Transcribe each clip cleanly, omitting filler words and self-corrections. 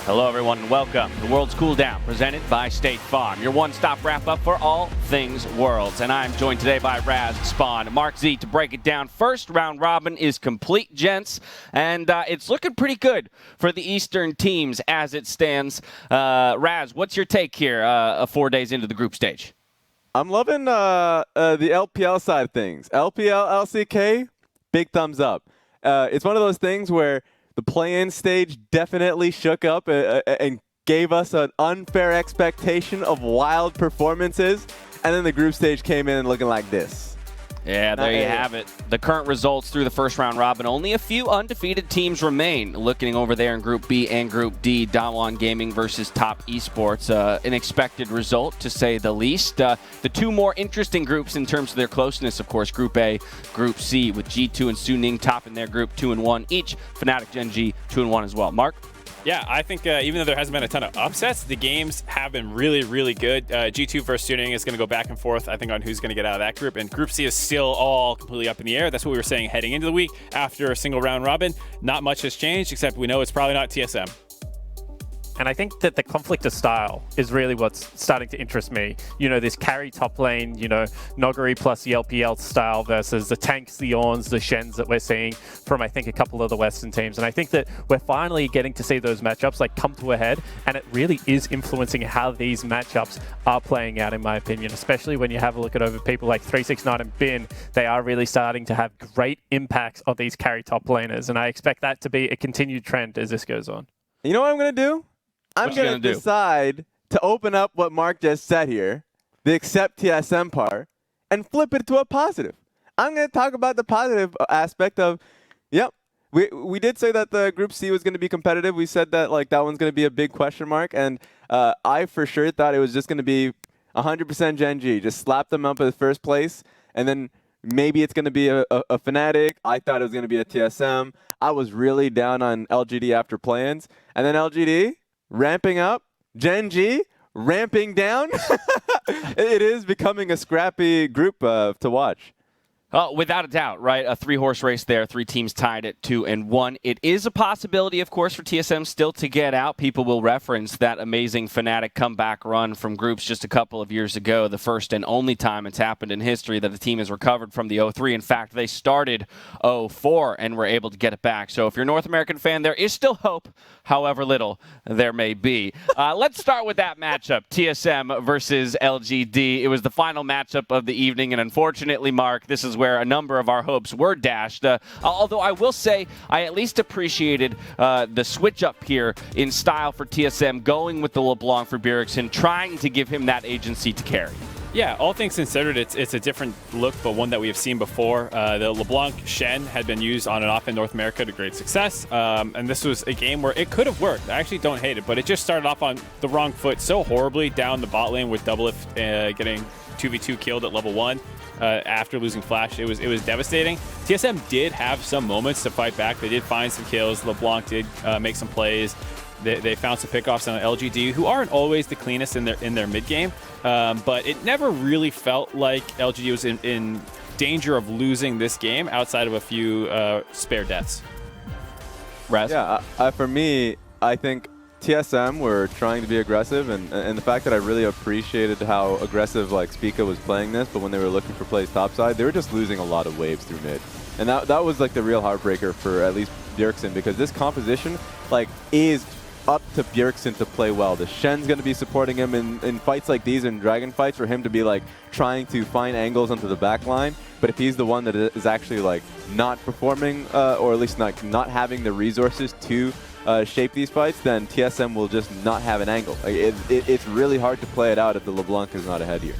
Hello everyone and welcome to Worlds Cooldown, presented by State Farm, your one-stop wrap-up for all things Worlds. And I'm joined today by Raz, Spawn, and Mark Z to break it down. First round robin is complete, gents, and it's looking pretty good for the Eastern teams as it stands. Raz, what's your take here 4 days into the group stage? I'm loving the LPL side of things. LPL, LCK, big thumbs up. It's one of those things where the play-in stage definitely shook up and gave us an unfair expectation of wild performances, and then the group stage came in looking like this. Yeah, there you have it. The current results through the first round robin. Only a few undefeated teams remain. Looking over there in Group B and Group D, Dawan Gaming versus Top Esports. An expected result, to say the least. The two more interesting groups in terms of their closeness, of course, Group A, Group C, with G2 and Suning top in their group 2-1 each. Fnatic, Gen.G 2-1 as well. Mark? Yeah, I think even though there hasn't been a ton of upsets, the games have been really, really good. G2 versus Suning is going to go back and forth, I think, on who's going to get out of that group. And Group C is still all completely up in the air. That's what we were saying heading into the week after a single round robin. Not much has changed, except we know it's probably not TSM. And I think that the conflict of style is really what's starting to interest me. You know, this carry top lane, you know, Nogari plus the LPL style versus the tanks, the Orns, the Shens that we're seeing from, I think, a couple of the Western teams. And I think that we're finally getting to see those matchups like come to a head, and it really is influencing how these matchups are playing out, in my opinion, especially when you have a look at over people like 369 and Bin. They are really starting to have great impacts on these carry top laners, and I expect that to be a continued trend as this goes on. You know what I'm going to do? I'm going to decide to open up what Mark just said here, the accept TSM part, and flip it to a positive. I'm going to talk about the positive aspect of, yep, we did say that the Group C was going to be competitive. We said that that one's going to be a big question mark, and I for sure thought it was just going to be 100% Gen.G. Just slap them up at first place, and then maybe it's going to be a Fnatic. I thought it was going to be a TSM. I was really down on LGD after plans, and then LGD ramping up, Gen.G ramping down. It is becoming a scrappy group to watch. Without a doubt, right? A three-horse race there, three teams tied at 2-1. It is a possibility, of course, for TSM still to get out. People will reference that amazing Fnatic comeback run from groups just a couple of years ago, the first and only time it's happened in history that the team has recovered from the 0-3. In fact, they started 0-4 and were able to get it back. So if you're a North American fan, there is still hope, however little there may be. Let's start with that matchup, TSM versus LGD. It was the final matchup of the evening, and unfortunately, Mark, this is where a number of our hopes were dashed. Although I will say I at least appreciated the switch up here in style for TSM, going with the LeBlanc for Bjergsen, trying to give him that agency to carry. Yeah, all things considered, it's a different look, but one that we have seen before. The LeBlanc Shen had been used on and off in North America to great success, and this was a game where it could have worked. I actually don't hate it, but it just started off on the wrong foot so horribly down the bot lane with Doublelift getting 2v2 killed at level 1. After losing Flash, it was devastating. TSM did have some moments to fight back. They did find some kills. LeBlanc did make some plays. They found some pickoffs on LGD, who aren't always the cleanest in their mid game, but it never really felt like LGD was in danger of losing this game outside of a few spare deaths. Raz? Yeah, for me, I think TSM were trying to be aggressive, and the fact that I really appreciated how aggressive Spica was playing this, but when they were looking for plays topside, they were just losing a lot of waves through mid. And that was the real heartbreaker for at least Bjergsen, because this composition is up to Bjergsen to play well. The Shen's going to be supporting him in fights like these, in dragon fights, for him to be trying to find angles onto the back line. But if he's the one that is actually not performing, or at least not having the resources to shape these fights, then TSM will just not have an angle. It's really hard to play it out if the LeBlanc is not ahead here.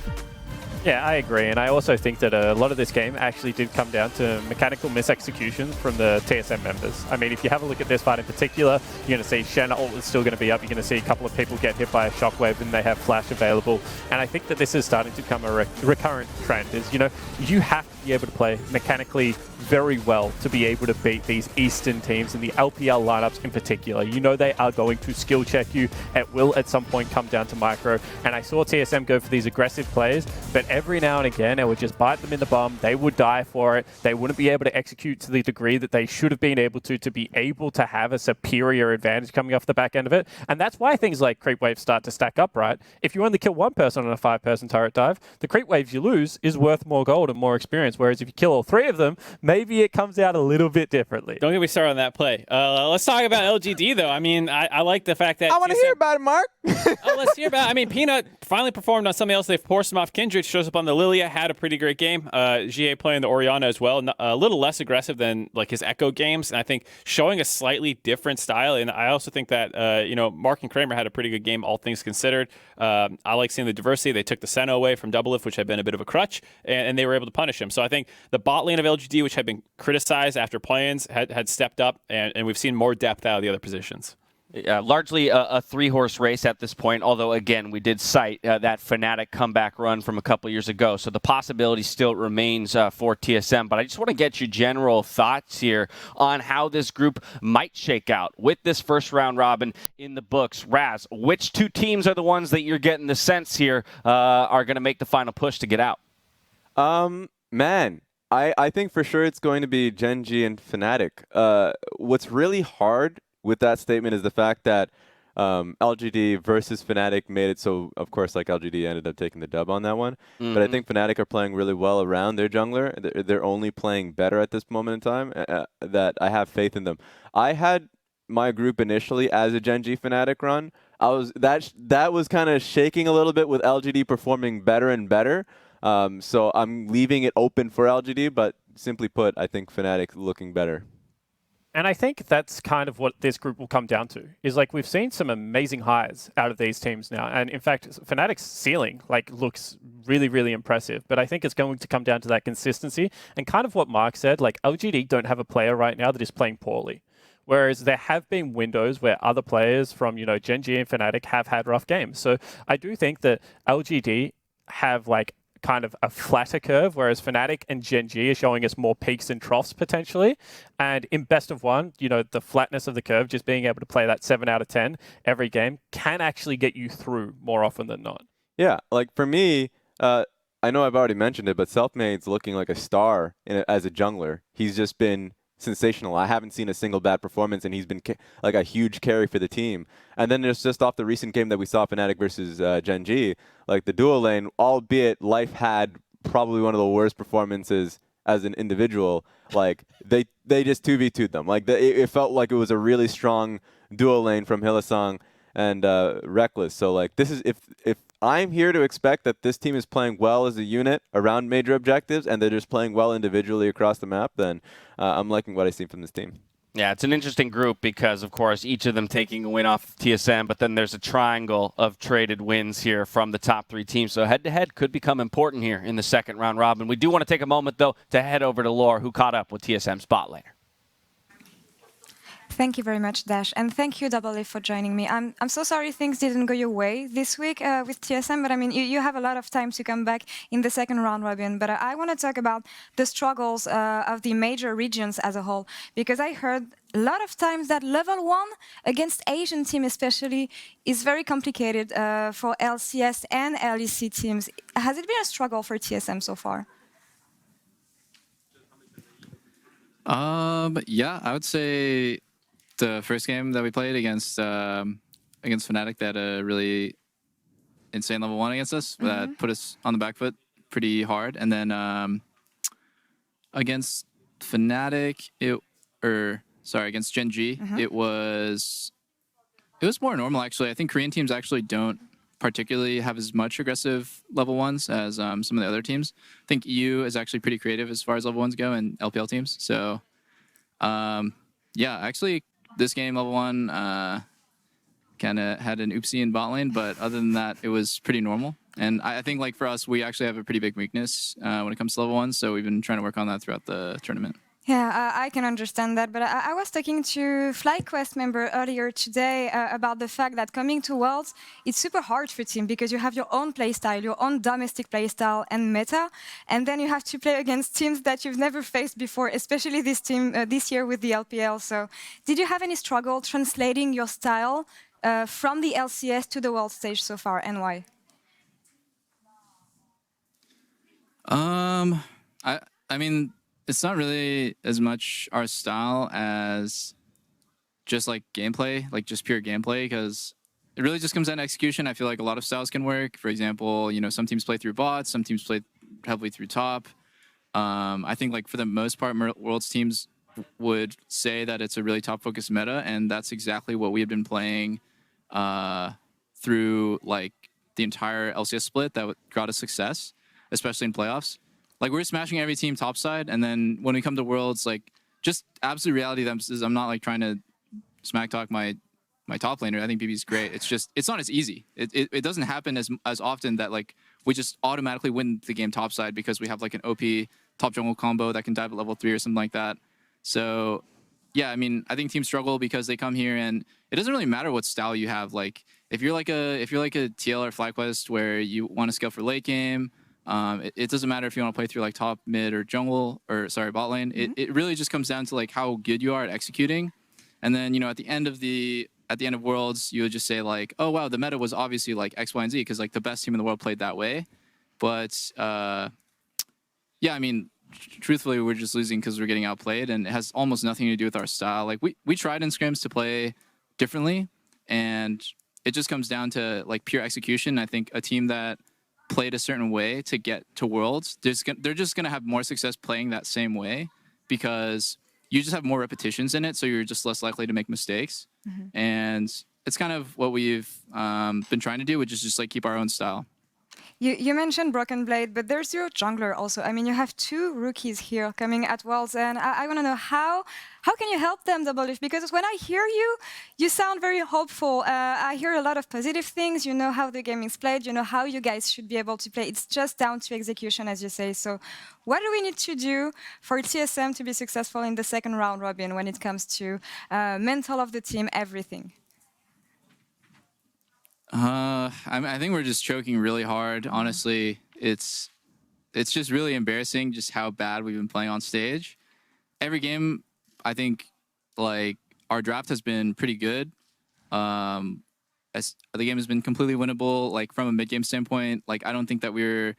Yeah, I agree, and I also think that a lot of this game actually did come down to mechanical misexecutions from the TSM members. I mean, if you have a look at this fight in particular, you're going to see Shen ult is still going to be up. You're going to see a couple of people get hit by a shockwave, and they have Flash available. And I think that this is starting to become a recurrent trend. Is you have to be able to play mechanically very well to be able to beat these Eastern teams and the LPL lineups in particular. They are going to skill check you. It will at some point come down to micro. And I saw TSM go for these aggressive plays, but every now and again, it would just bite them in the bum. They would die for it. They wouldn't be able to execute to the degree that they should have been able to be able to have a superior advantage coming off the back end of it. And that's why things like creep waves start to stack up, right? If you only kill one person on a 5-person turret dive, the creep waves you lose is worth more gold and more experience. Whereas if you kill all 3 of them, maybe it comes out a little bit differently. Don't get me started on that play. Let's talk about LGD, though. I mean, I like the fact that... I want to hear about it, Mark. Let's hear about it. I mean, Peanut finally performed on something else. They've forced him off Kindred, shows up on the Lilia, had a pretty great game. GA playing the Orianna as well, a little less aggressive than like his Echo games, and I think showing a slightly different style. And I also think that, you know, Mark and Kramer had a pretty good game, all things considered. I like seeing the diversity. They took the Senna away from Doublelift, which had been a bit of a crutch, and they were able to punish him. So I think the bot lane of LGD, which had been criticized after play-ins, had stepped up, and we've seen more depth out of the other positions. Largely a 3-horse race at this point, although, again, we did cite that Fnatic comeback run from a couple years ago, so the possibility still remains for TSM. But I just want to get your general thoughts here on how this group might shake out with this first round robin in the books. Raz, which 2 teams are the ones that you're getting the sense here are going to make the final push to get out? Man, I think for sure it's going to be Gen.G and Fnatic. What's really hard with that statement is the fact that LGD versus Fnatic made it so, of course, like LGD ended up taking the dub on that one. But I think Fnatic are playing really well around their jungler. They're only playing better at this moment in time. That I have faith in them. I had my group initially as a Gen.G Fnatic run. That was kind of shaking a little bit with LGD performing better and better. So I'm leaving it open for LGD, but simply put, I think Fnatic looking better. And I think that's kind of what this group will come down to, is like we've seen some amazing highs out of these teams now. And in fact, Fnatic's ceiling like looks really, really impressive. But I think it's going to come down to that consistency. And kind of what Mark said, like LGD don't have a player right now that is playing poorly. Whereas there have been windows where other players from, you know, Gen.G and Fnatic have had rough games. So I do think that LGD have like kind of a flatter curve, whereas Fnatic and Gen.G are showing us more peaks and troughs potentially. And in best of one, you know, the flatness of the curve, just being able to play that 7 out of 10 every game can actually get you through more often than not. Yeah, like for me, I know I've already mentioned it, but Selfmade's looking like a star as a jungler. He's just been sensational. I haven't seen a single bad performance, and he's been like a huge carry for the team. And then it's just off the recent game that we saw Fnatic versus Gen.G, like the duo lane, albeit Life had probably one of the worst performances as an individual. Like they just 2v2'd them. Like it felt like it was a really strong duo lane from Hylissang and Reckless. So like this is if I'm here to expect that this team is playing well as a unit around major objectives and they're just playing well individually across the map, then I'm liking what I see from this team. Yeah, it's an interesting group because, of course, each of them taking a win off of TSM, but then there's a triangle of traded wins here from the top 3 teams. So head-to-head could become important here in the second round robin. We do want to take a moment, though, to head over to Laura, who caught up with TSM's bot laner. Thank you very much, Dash, and thank you, Doublelift, for joining me. I'm so sorry things didn't go your way this week with TSM, but I mean, you have a lot of time to come back in the second round robin. But I want to talk about the struggles of the major regions as a whole, because I heard a lot of times that level 1 against Asian team especially is very complicated for LCS and LEC teams. Has it been a struggle for TSM so far? Yeah, I would say the first game that we played against Fnatic, that really insane level 1 against us, that put us on the back foot pretty hard. And then against Fnatic, against Gen.G, it was more normal actually. I think Korean teams actually don't particularly have as much aggressive level 1s as some of the other teams. I think EU is actually pretty creative as far as level 1s go in LPL teams. So yeah, actually this game level 1 kind of had an oopsie in bot lane, but other than that, it was pretty normal. And I think like for us, we actually have a pretty big weakness when it comes to level 1, so we've been trying to work on that throughout the tournament. Yeah, I can understand that, but I was talking to FlyQuest member earlier today about the fact that coming to Worlds, it's super hard for team because you have your own playstyle, your own domestic playstyle and meta, and then you have to play against teams that you've never faced before, especially this team this year with the LPL. So did you have any struggle translating your style from the LCS to the World stage so far, and why? I mean, it's not really as much our style as just like gameplay, like just pure gameplay, because it really just comes down to execution. I feel like a lot of styles can work. For example, you know, some teams play through bots, some teams play heavily through top. I think like for the most part, Worlds teams would say that it's a really top-focused meta, and that's exactly what we have been playing through like the entire LCS split that got us success, especially in playoffs. Like we're smashing every team topside, and then when we come to Worlds, like just absolute reality. I'm not like trying to smack talk my top laner. I think BB's great. It's just it's not as easy. It doesn't happen as often that like we just automatically win the game topside because we have like an OP top jungle combo that can dive at level 3 or something like that. So yeah, I mean, I think teams struggle because they come here and it doesn't really matter what style you have. Like if you're like a TL or FlyQuest where you want to scale for late game, it doesn't matter if you want to play through like top, mid, or jungle, or sorry, bot lane. It really just comes down to like how good you are at executing. And then, you know, at the end of Worlds, you would just say like, oh wow, the meta was obviously like X, Y, and Z because like the best team in the world played that way. But yeah, I mean, truthfully, we're just losing because we're getting outplayed, and it has almost nothing to do with our style. Like we tried in scrims to play differently, and it just comes down to like pure execution. I think a team that played a certain way to get to Worlds, they're just gonna have more success playing that same way because you just have more repetitions in it, so you're just less likely to make mistakes. And it's kind of what we've been trying to do, which is just like keep our own style. You mentioned Broken Blade, but there's your jungler also. I mean, you have 2 rookies here coming at Worlds, and I want to know how can you help them, Doublelift? Because when I hear you, you sound very hopeful. I hear a lot of positive things. You know how the game is played. You know how you guys should be able to play. It's just down to execution, as you say. So what do we need to do for TSM to be successful in the second round robin when it comes to mental of the team, everything? I think we're just choking really hard. Honestly, it's just really embarrassing just how bad we've been playing on stage. Every game, I think, like our draft has been pretty good. As the game has been completely winnable. Like from a mid game standpoint, like I don't think that we're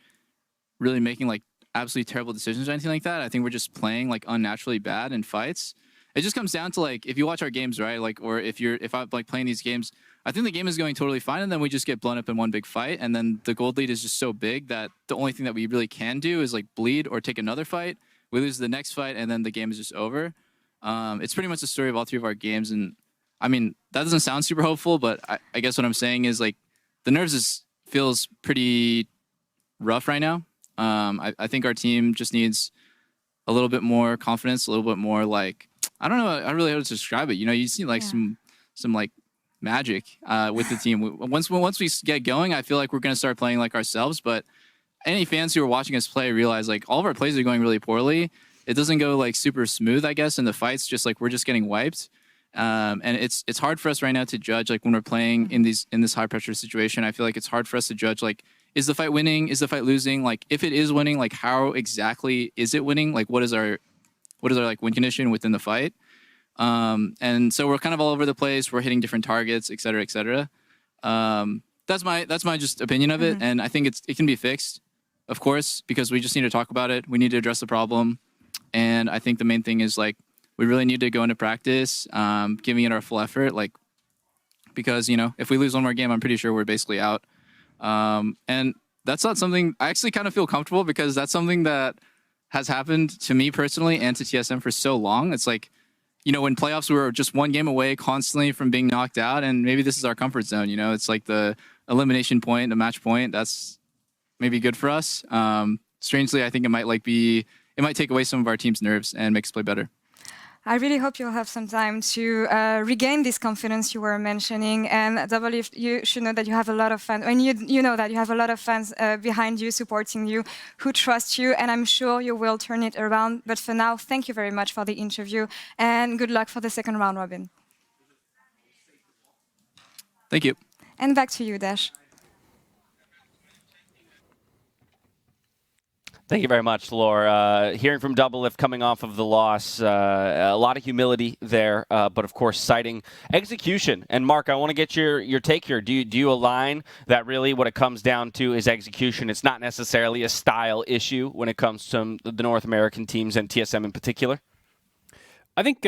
really making like absolutely terrible decisions or anything like that. I think we're just playing like unnaturally bad in fights. It just comes down to like if you watch our games, right? Like or if I'm like playing these games, I think the game is going totally fine, and then we just get blown up in one big fight, and then the gold lead is just so big that the only thing that we really can do is like bleed or take another fight. We lose the next fight, and then the game is just over. It's pretty much the story of all 3 of our games, and I mean that doesn't sound super hopeful, but I guess what I'm saying is like the nerves feels pretty rough right now. I think our team just needs a little bit more confidence, a little bit more like I don't know, I really how to describe it. You know, you see like some like magic with the team. Once we get going, I feel like we're gonna start playing like ourselves. But any fans who are watching us play realize like all of our plays are going really poorly. It doesn't go like super smooth, I guess, in the fights. Just like we're just getting wiped, and it's hard for us right now to judge like when we're playing in this high pressure situation. I feel like it's hard for us to judge like is the fight winning, is the fight losing? Like if it is winning, like how exactly is it winning? Like what is our like win condition within the fight? And so we're kind of all over the place. We're hitting different targets, et cetera, et cetera. That's my just opinion of it. And I think it can be fixed, of course, because we just need to talk about it. We need to address the problem. And I think the main thing is like, we really need to go into practice, giving it our full effort, like, because, you know, if we lose one more game, I'm pretty sure we're basically out. And that's not something I actually kind of feel comfortable because that's something that has happened to me personally and to TSM for so long. It's like, you know, when playoffs we were just one game away constantly from being knocked out, and maybe this is our comfort zone. You know, it's like the elimination point, the match point. That's maybe good for us. Strangely, I think it might take away some of our team's nerves and make us play better. I really hope you'll have some time to regain this confidence you were mentioning. And Doublelift, you should know that you have a lot of fans. And you know that you have a lot of fans behind you, supporting you, who trust you. And I'm sure you will turn it around. But for now, thank you very much for the interview. And good luck for the second round robin. Thank you. And back to you, Dash. Thank you very much, Laura. Hearing from Doublelift coming off of the loss, a lot of humility there, but of course citing execution. And Mark, I want to get your take here. Do you align that really what it comes down to is execution? It's not necessarily a style issue when it comes to the North American teams and TSM in particular? I think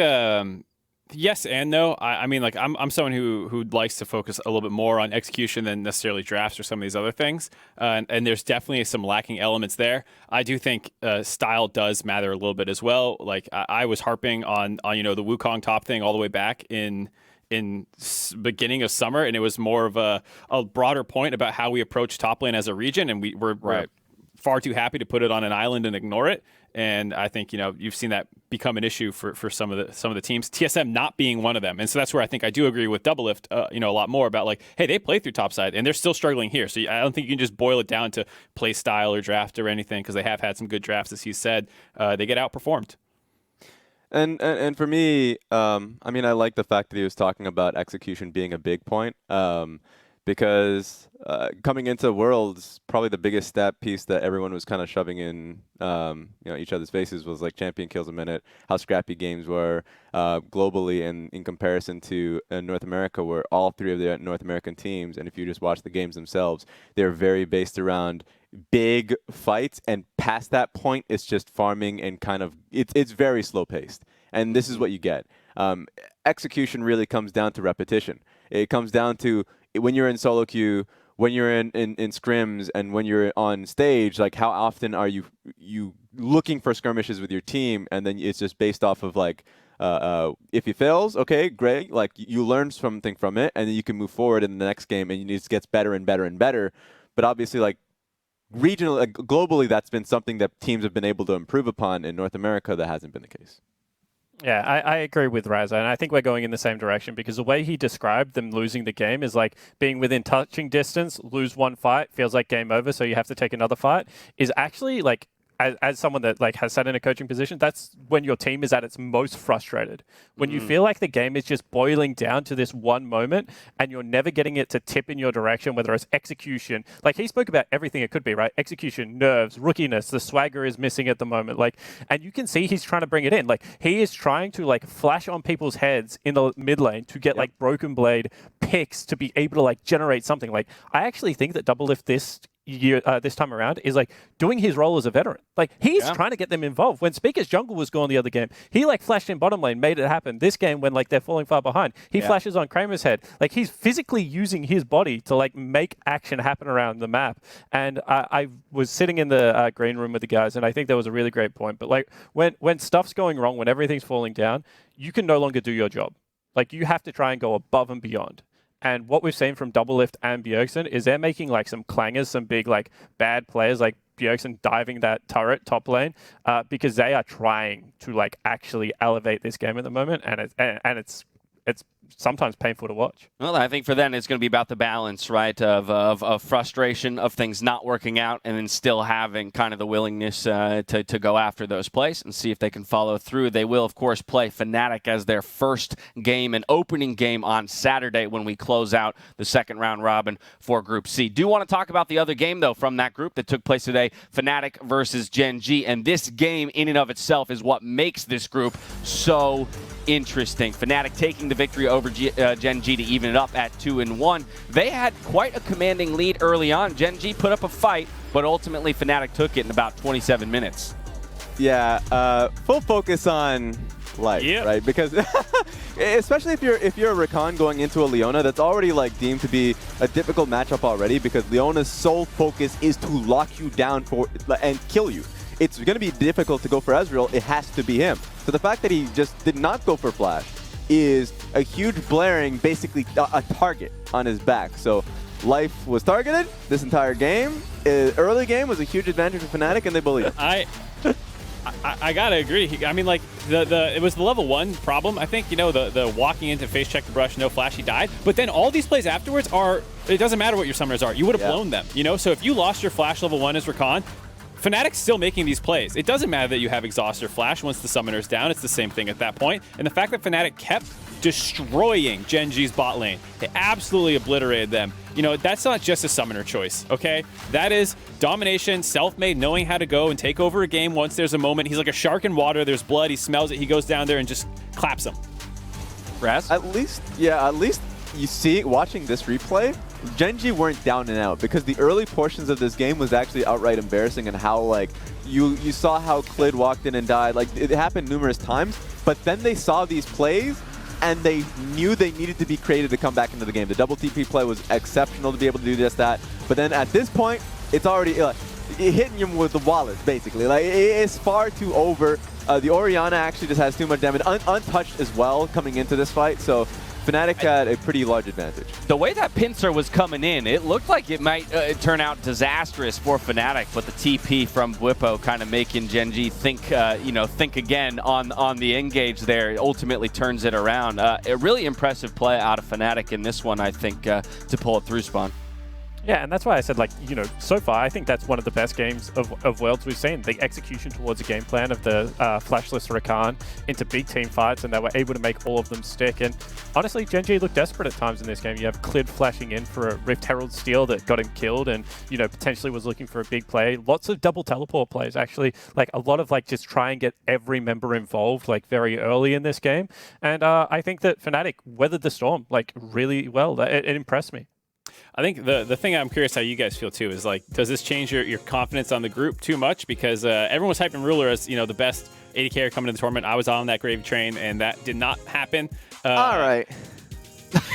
yes and no. I mean, like I'm someone who likes to focus a little bit more on execution than necessarily drafts or some of these other things. And there's definitely some lacking elements there. I do think style does matter a little bit as well. Like I was harping on the Wukong top thing all the way back in beginning of summer, and it was more of a broader point about how we approach top lane as a region, and we're far too happy to put it on an island and ignore it. And I think you've seen that become an issue for some of the teams. TSM not being one of them, and so that's where I think I do agree with Doublelift. A lot more about like, hey, they play through topside and they're still struggling here. So I don't think you can just boil it down to play style or draft or anything, because they have had some good drafts, as he said. They get outperformed. And for me, I mean, I like the fact that he was talking about execution being a big point. Because coming into Worlds, probably the biggest stat piece that everyone was kind of shoving in each other's faces was like champion kills a minute, how scrappy games were globally, and in comparison to North America, where all three of the North American teams, and if you just watch the games themselves, they're very based around big fights, and past that point, it's just farming and kind of, it's very slow paced. And this is what you get. Execution really comes down to repetition. It comes down to when you're in solo queue, when you're in scrims, and when you're on stage, like how often are you looking for skirmishes with your team, and then it's just based off of like, if he fails, okay, great, like you learn something from it, and then you can move forward in the next game, and it just gets better and better and better. But obviously, like regionally, globally, that's been something that teams have been able to improve upon. In North America, that hasn't been the case. Yeah, I agree with Raza, and I think we're going in the same direction, because the way he described them losing the game is like being within touching distance, lose one fight, feels like game over, so you have to take another fight, is actually like, as someone that like has sat in a coaching position, that's when your team is at its most frustrated. When you feel like the game is just boiling down to this one moment and you're never getting it to tip in your direction, whether it's execution. Like he spoke about everything it could be, right? Execution, nerves, rookiness, the swagger is missing at the moment. Like, and you can see he's trying to bring it in. Like he is trying to like flash on people's heads in the mid lane to get like Broken Blade picks to be able to like generate something. Like I actually think that Doublelift this time around is like doing his role as a veteran. Like he's trying to get them involved. When Speaker's jungle was gone the other game, he like flashed in bottom lane, made it happen. This game, when like they're falling far behind, he flashes on Kramer's head. Like he's physically using his body to like make action happen around the map. And I was sitting in the green room with the guys, and I think that was a really great point. But like when stuff's going wrong, when everything's falling down, you can no longer do your job. Like you have to try and go above and beyond. And what we've seen from Doublelift and Bjergsen is they're making like some clangers, some big like bad players like Bjergsen diving that turret top lane because they are trying to like actually elevate this game at the moment, and it's sometimes painful to watch. Well, I think for them it's going to be about the balance, right, of frustration of things not working out, and then still having kind of the willingness to go after those plays and see if they can follow through. They will, of course, play Fnatic as their first game and opening game on Saturday when we close out the second round robin for Group C. Do want to talk about the other game, though, from that group that took place today, Fnatic versus Gen.G, and this game in and of itself is what makes this group so interesting. Fnatic taking the victory over Gen.G to even it up at 2-1. They had quite a commanding lead early on. Gen.G put up a fight, but ultimately Fnatic took it in about 27 minutes. Yeah, full focus on life, right? Because especially if you're a Recon going into a Leona, that's already like deemed to be a difficult matchup already, because Leona's sole focus is to lock you down and kill you. It's going to be difficult to go for Ezreal. It has to be him. So the fact that he just did not go for Flash is a huge blaring, basically a target on his back. So life was targeted this entire game. Early game was a huge advantage for Fnatic, and they believe it. I gotta agree. I mean, like it was the level 1 problem. I think the walking into face check the brush, no flash, he died. But then all these plays afterwards are, it doesn't matter what your summoners are. You would have blown them. So if you lost your flash level 1 as Recon, Fnatic's still making these plays. It doesn't matter that you have exhaust or flash once the summoner's down. It's the same thing at that point. And the fact that Fnatic kept destroying Gen.G's bot lane. They absolutely obliterated them. You know, that's not just a summoner choice, okay? That is domination, self-made, knowing how to go and take over a game once there's a moment. He's like a shark in water. There's blood. He smells it. He goes down there and just claps him. Raz? At least you see, watching this replay, Gen.G weren't down and out because the early portions of this game was actually outright embarrassing, and how like you saw how Clid walked in and died. Like it happened numerous times, but then they saw these plays and they knew they needed to be creative to come back into the game. The double TP play was exceptional to be able to do just that. But then at this point, it's already hitting you with the wallet, basically. Like it's far too over. The Orianna actually just has too much damage, untouched as well coming into this fight. So Fnatic had a pretty large advantage. The way that pincer was coming in, it looked like it might turn out disastrous for Fnatic, but the TP from Bwipo kind of making Gen.G think, think again on the engage there. It ultimately turns it around. A really impressive play out of Fnatic in this one, I think, to pull it through, Spawn. Yeah, and that's why I said, like, you know, so far, I think that's one of the best games of Worlds we've seen. The execution towards a game plan of the flashless Rakan into big team fights, and they were able to make all of them stick. And honestly, Gen.G looked desperate at times in this game. You have Clid flashing in for a Rift Herald steal that got him killed, and, you know, potentially was looking for a big play. Lots of double teleport plays, actually. Like, a lot of, like, just try and get every member involved, like, very early in this game. And I think that Fnatic weathered the storm, like, really well. It impressed me. I think the thing I'm curious how you guys feel too is, like, does this change your confidence on the group too much? Because everyone was hyping Ruler as, you know, the best AD carrier coming to the tournament. I was on that gravy train, and that did not happen. All right.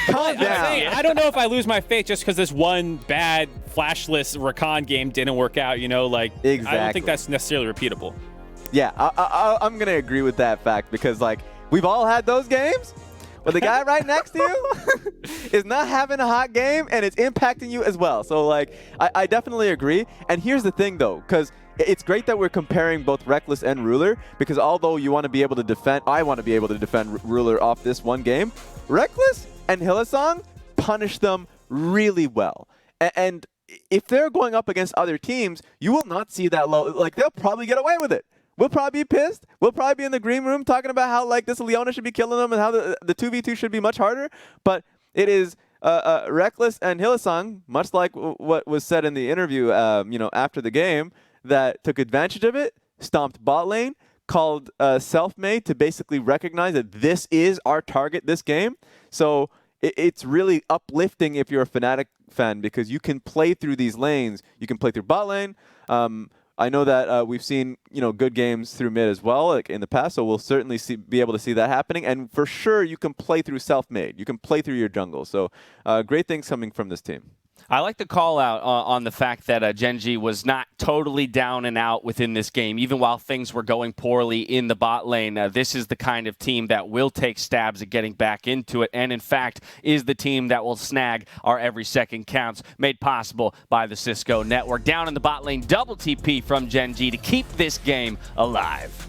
Calm down. I don't know if I lose my faith just because this one bad flashless Rakan game didn't work out. You know, like, Exactly. I don't think that's necessarily repeatable. Yeah, I'm going to agree with that fact because, like, we've all had those games. Well, the guy right next to you is not having a hot game, and it's impacting you as well. So, like, I definitely agree. And here's the thing, though, because it's great that we're comparing both Reckless and Ruler, because although you want to be able to defend, I want to be able to defend Ruler off this one game, Reckless and Hylissang punish them really well. And if they're going up against other teams, you will not see that low. Like, they'll probably get away with it. We'll probably be pissed. We'll probably be in the green room talking about how, like, this Leona should be killing them and how the 2v2 should be much harder. But it is Reckless and Hylissang, much like what was said in the interview, after the game, that took advantage of it, stomped bot lane, called self-made to basically recognize that this is our target this game. So it's really uplifting if you're a Fnatic fan, because you can play through these lanes. You can play through bot lane. I know that we've seen, good games through mid as well, like in the past, so we'll certainly be able to see that happening. And for sure, you can play through self-made. You can play through your jungle. So great things coming from this team. I like the call out on the fact that Gen.G was not totally down and out within this game, even while things were going poorly in the bot lane. This is the kind of team that will take stabs at getting back into it, and in fact is the team that will snag our every second counts, made possible by the Cisco network. Down in the bot lane, double TP from Gen.G to keep this game alive.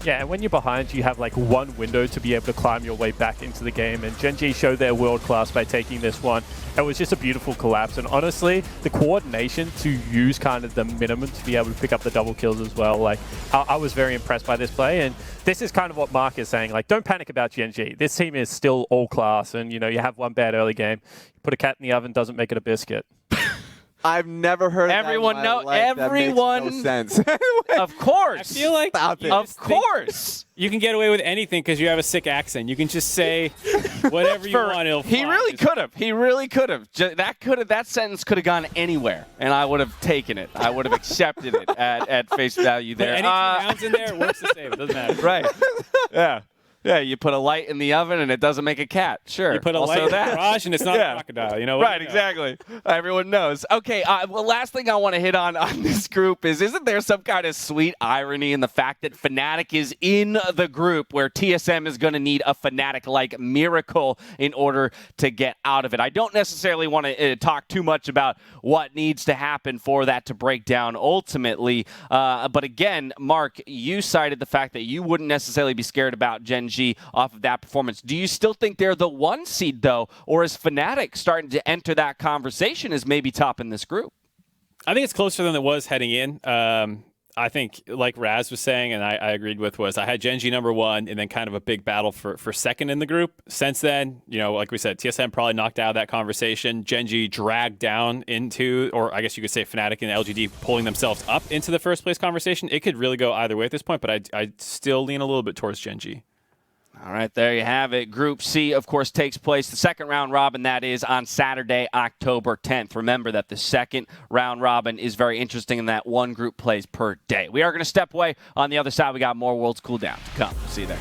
Yeah, and when you're behind, you have like one window to be able to climb your way back into the game, and Gen.G showed their world class by taking this one. It was just a beautiful collapse, and honestly, the coordination to use kind of the minimum to be able to pick up the double kills as well. Like, I was very impressed by this play, and this is kind of what Mark is saying. Like, don't panic about Gen.G. This team is still all class, and you have one bad early game. You put a cat in the oven, doesn't make it a biscuit. I've never heard everyone of that. Everyone that makes no sense. Of course. I feel like of course. You can get away with anything because you have a sick accent. You can just say whatever you want. It'll fly. He really could have. He really could have. That sentence could have gone anywhere, and I would have taken it. I would have accepted it at face value there. Any rounds in there, it works the same. It doesn't matter. Right. Yeah. Yeah, you put a light in the oven and it doesn't make a cat. Sure. You put a light in the garage and it's not a crocodile. Right, exactly. Everyone knows. Okay, well, last thing I want to hit on this group is, isn't there some kind of sweet irony in the fact that Fnatic is in the group where TSM is going to need a Fnatic-like miracle in order to get out of it? I don't necessarily want to talk too much about what needs to happen for that to break down ultimately. But again, Mark, you cited the fact that you wouldn't necessarily be scared about Gen.G off of that performance. Do you still think they're the 1 seed, though? Or is Fnatic starting to enter that conversation as maybe top in this group? I think it's closer than it was heading in. I think, like Raz was saying, and I agreed with, was I had Gen.G #1 and then kind of a big battle for second in the group. Since then, you know, like we said, TSM probably knocked out of that conversation. Gen.G dragged down into, or I guess you could say Fnatic and LGD pulling themselves up into the first place conversation. It could really go either way at this point, but I still lean a little bit towards Gen.G. All right, there you have it. Group C, of course, takes place the second round robin. That is on Saturday, October 10th. Remember that the second round robin is very interesting in that one group plays per day. We are going to step away. On the other side, we got more Worlds Cooldown to come. See you there.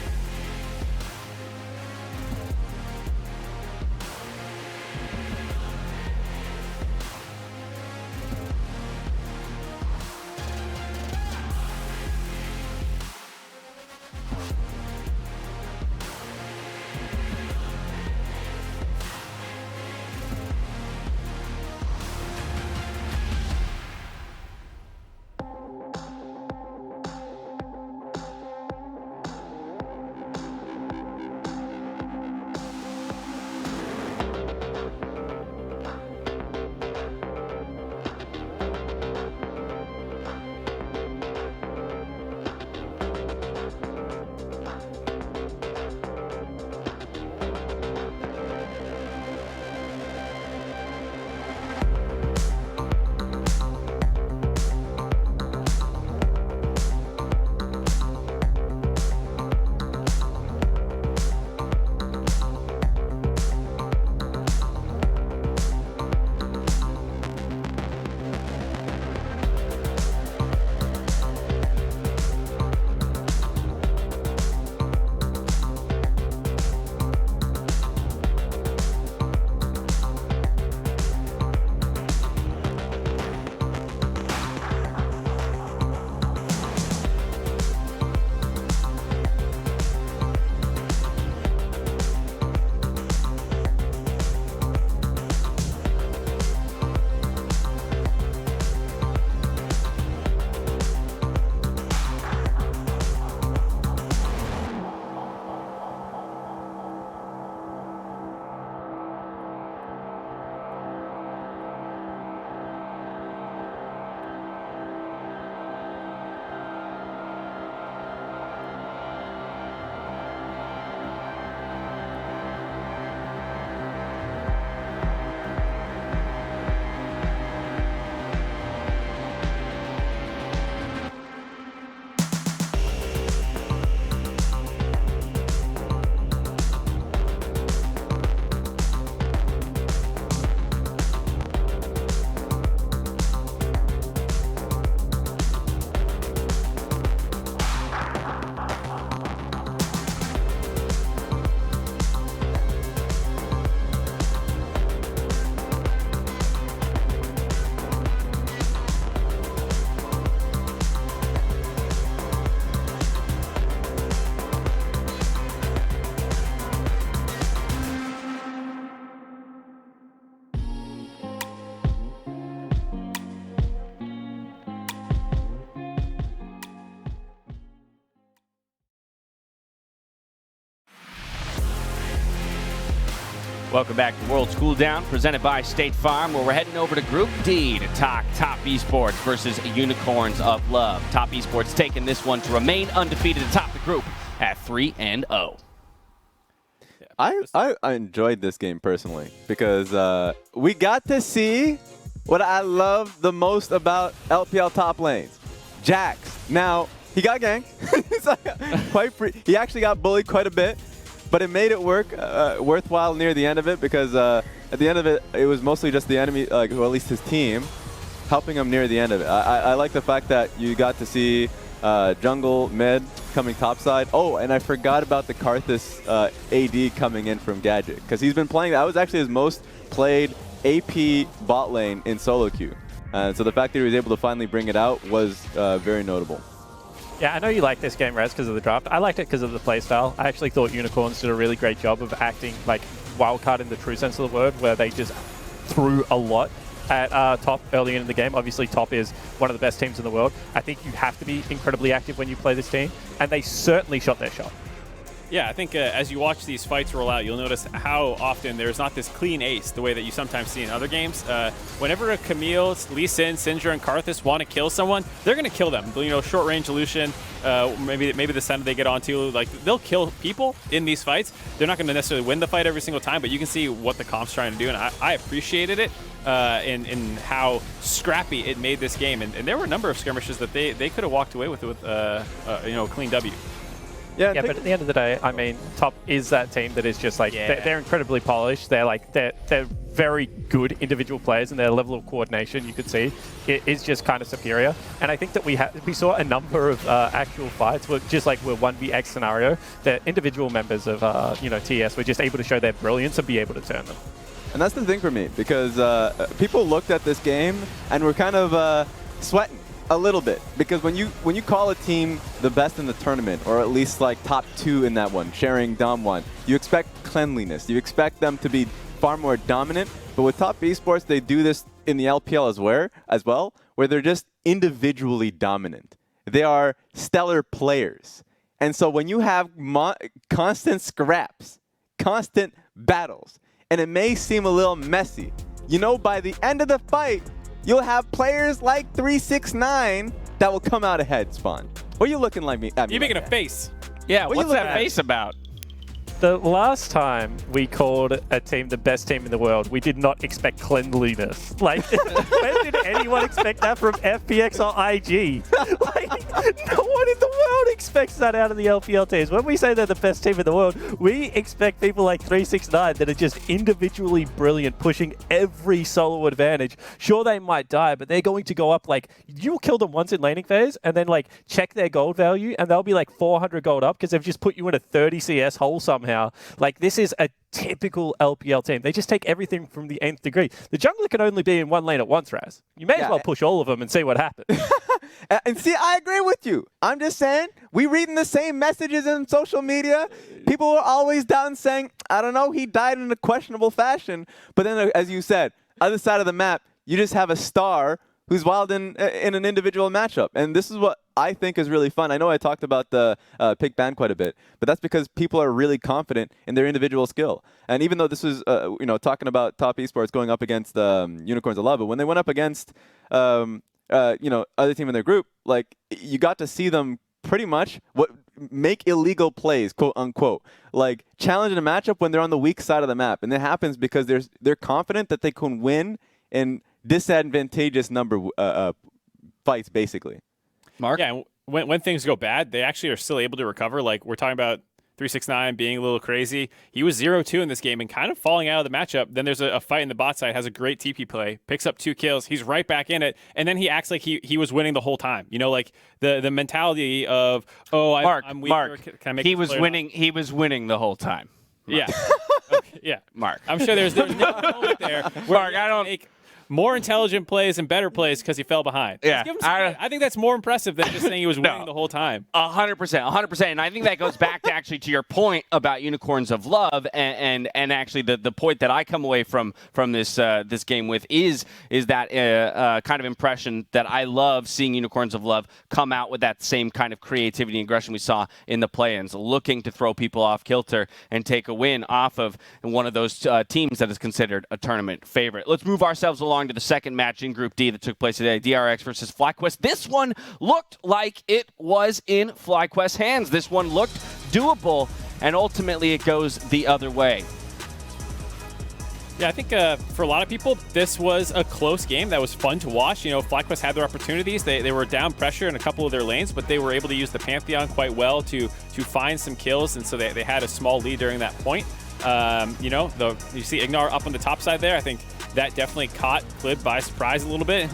Welcome back to Worlds Cooldown, presented by State Farm, where we're heading over to Group D to talk Top Esports versus Unicorns of Love. Top Esports taking this one to remain undefeated atop the group at 3-0. I enjoyed this game personally because we got to see what I love the most about LPL top lanes, Jax. Now, he got ganked. He actually got bullied quite a bit. But it made it worthwhile near the end of it because at the end of it, it was mostly just the enemy, or at least his team, helping him near the end of it. I like the fact that you got to see jungle, mid, coming topside. Oh, and I forgot about the Karthus AD coming in from Gadget because he's been playing. That was actually his most played AP bot lane in solo queue. So the fact that he was able to finally bring it out was very notable. Yeah, I know you like this game, Rez, because of the draft. I liked it because of the playstyle. I actually thought Unicorns did a really great job of acting like wildcard in the true sense of the word, where they just threw a lot at top early in the game. Obviously, top is one of the best teams in the world. I think you have to be incredibly active when you play this team, and they certainly shot their shot. Yeah, I think as you watch these fights roll out, you'll notice how often there's not this clean ace the way that you sometimes see in other games. Whenever a Camille, Lee Sin, Syndra, and Karthus want to kill someone, they're going to kill them. You know, short range Lucian, maybe the center they get onto, like they'll kill people in these fights. They're not going to necessarily win the fight every single time, but you can see what the comp's trying to do, and I appreciated it in how scrappy it made this game. And there were a number of skirmishes that they could have walked away with you know, a clean W. Yeah, but at the end of the day, I mean, Top is that team that is just like, they're incredibly polished. They're like, they're very good individual players, and their level of coordination, you could see, it is just kind of superior. And I think that we saw a number of actual fights, where just like with 1vx scenario, the individual members of you know, TS were just able to show their brilliance and be able to turn them. And that's the thing for me, because people looked at this game and were kind of sweating a little bit, because when you call a team the best in the tournament, or at least like top 2 in that one, sharing Dom 1, you expect cleanliness. You expect them to be far more dominant. But with Top Esports, they do this in the LPL as well, where they're just individually dominant. They are stellar players. And so when you have constant scraps, constant battles, and it may seem a little messy, you know, by the end of the fight, you'll have players like 369 that will come out ahead, Spawn. What are you looking like me? You're making a face. Yeah, what's that face about? The last time we called a team the best team in the world, we did not expect cleanliness. Like, when did anyone expect that from FPX or IG? Like, no one in the world expects that out of the LPL teams. When we say they're the best team in the world, we expect people like 369 that are just individually brilliant, pushing every solo advantage. Sure, they might die, but they're going to go up, like, you'll kill them once in laning phase, and then, like, check their gold value, and they'll be like 400 gold up because they've just put you in a 30 CS hole somehow. Like, this is a typical LPL team. They just take everything from the nth degree. The jungler can only be in one lane at once, Raz. You may as well push all of them and see what happens. And see, I agree with you. I'm just saying, we reading the same messages in social media. People are always down saying, I don't know, he died in a questionable fashion. But then, as you said, other side of the map, you just have a star who's wild in an individual matchup. And this is what I think is really fun. I know I talked about the pick ban quite a bit, but that's because people are really confident in their individual skill. And even though this was, you know, talking about Top Esports going up against Unicorns of Love, but when they went up against, you know, other team in their group, like, you got to see them pretty much make illegal plays, quote unquote, like challenging a matchup when they're on the weak side of the map. And it happens because they're confident that they can win in disadvantageous number fights, basically. Mark? Yeah, when things go bad, they actually are still able to recover. Like, we're talking about 369 being a little crazy. He was 0-2 in this game and kind of falling out of the matchup. Then there's a fight in the bot side, has a great TP play, picks up 2 kills. He's right back in it, and then he acts like he was winning the whole time. You know, like the mentality of, oh, I'm weaker. Mark, can I make he was winning. He was winning the whole time. Yeah. Okay, yeah. Mark. I'm sure there's no moment there where Mark, I don't make more intelligent plays and better plays because he fell behind. Yeah, I think that's more impressive than just saying he was winning the whole time. 100%. And I think that goes back to actually to your point about Unicorns of Love, and actually the point that I come away from this this game with is that kind of impression that I love seeing Unicorns of Love come out with that same kind of creativity and aggression we saw in the play-ins, looking to throw people off kilter and take a win off of one of those teams that is considered a tournament favorite. Let's move ourselves along to the second match in Group D that took place today, DRX versus FlyQuest. This one looked like it was in FlyQuest's hands. This one looked doable, and ultimately it goes the other way. Yeah, I think for a lot of people, this was a close game that was fun to watch. You know, FlyQuest had their opportunities. They were down pressure in a couple of their lanes, but they were able to use the Pantheon quite well to find some kills, and so they had a small lead during that point. You know, you see Ignar up on the top side there. I think that definitely caught Clib by surprise a little bit.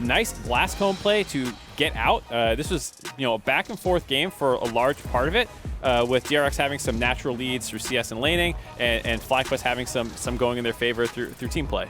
Nice blast cone play to get out. This was, you know, a back and forth game for a large part of it, with DRX having some natural leads through CS and laning, and FlyQuest having some going in their favor through team play.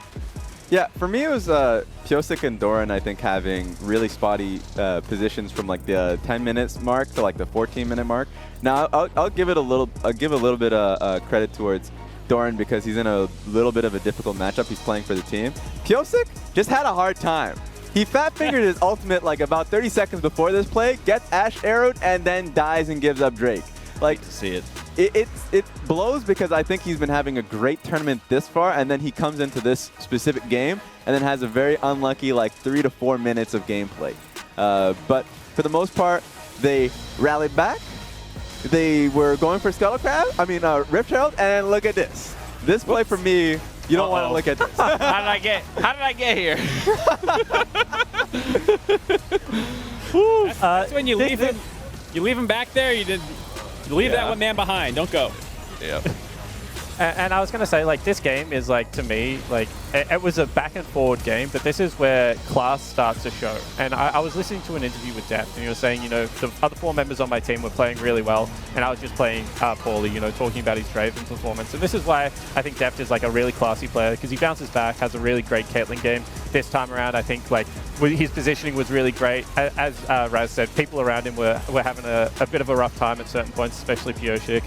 Yeah, for me it was Pyosik and Doran, I think, having really spotty positions from like the 10 minutes mark to like the 14-minute mark. Now I'll give it a little bit of credit towards Doran because he's in a little bit of a difficult matchup. He's playing for the team. Pyosik just had a hard time. He fat-fingered his ultimate like about 30 seconds before this play, gets Ash arrowed, and then dies and gives up Drake. Like, to see it. It blows because I think he's been having a great tournament this far, and then he comes into this specific game and then has a very unlucky like 3 to 4 minutes of gameplay. But for the most part, they rallied back. They were going for Scuttle Crab, Rift Herald, and look at this. This play for me, you don't want to look at this. How did I get here? That's when you leave him. You leave him back there. You leave that one man behind. Don't go. Yeah. And I was going to say, like, this game is, like, to me, like, it was a back and forward game, but this is where class starts to show. And I was listening to an interview with Deft, and he was saying, you know, the other 4 members on my team were playing really well, and I was just playing poorly, you know, talking about his Draven performance. And this is why I think Deft is, like, a really classy player, because he bounces back, has a really great Caitlyn game. This time around, I think, like, his positioning was really great. As Raz said, people around him were having a bit of a rough time at certain points, especially Pioshik.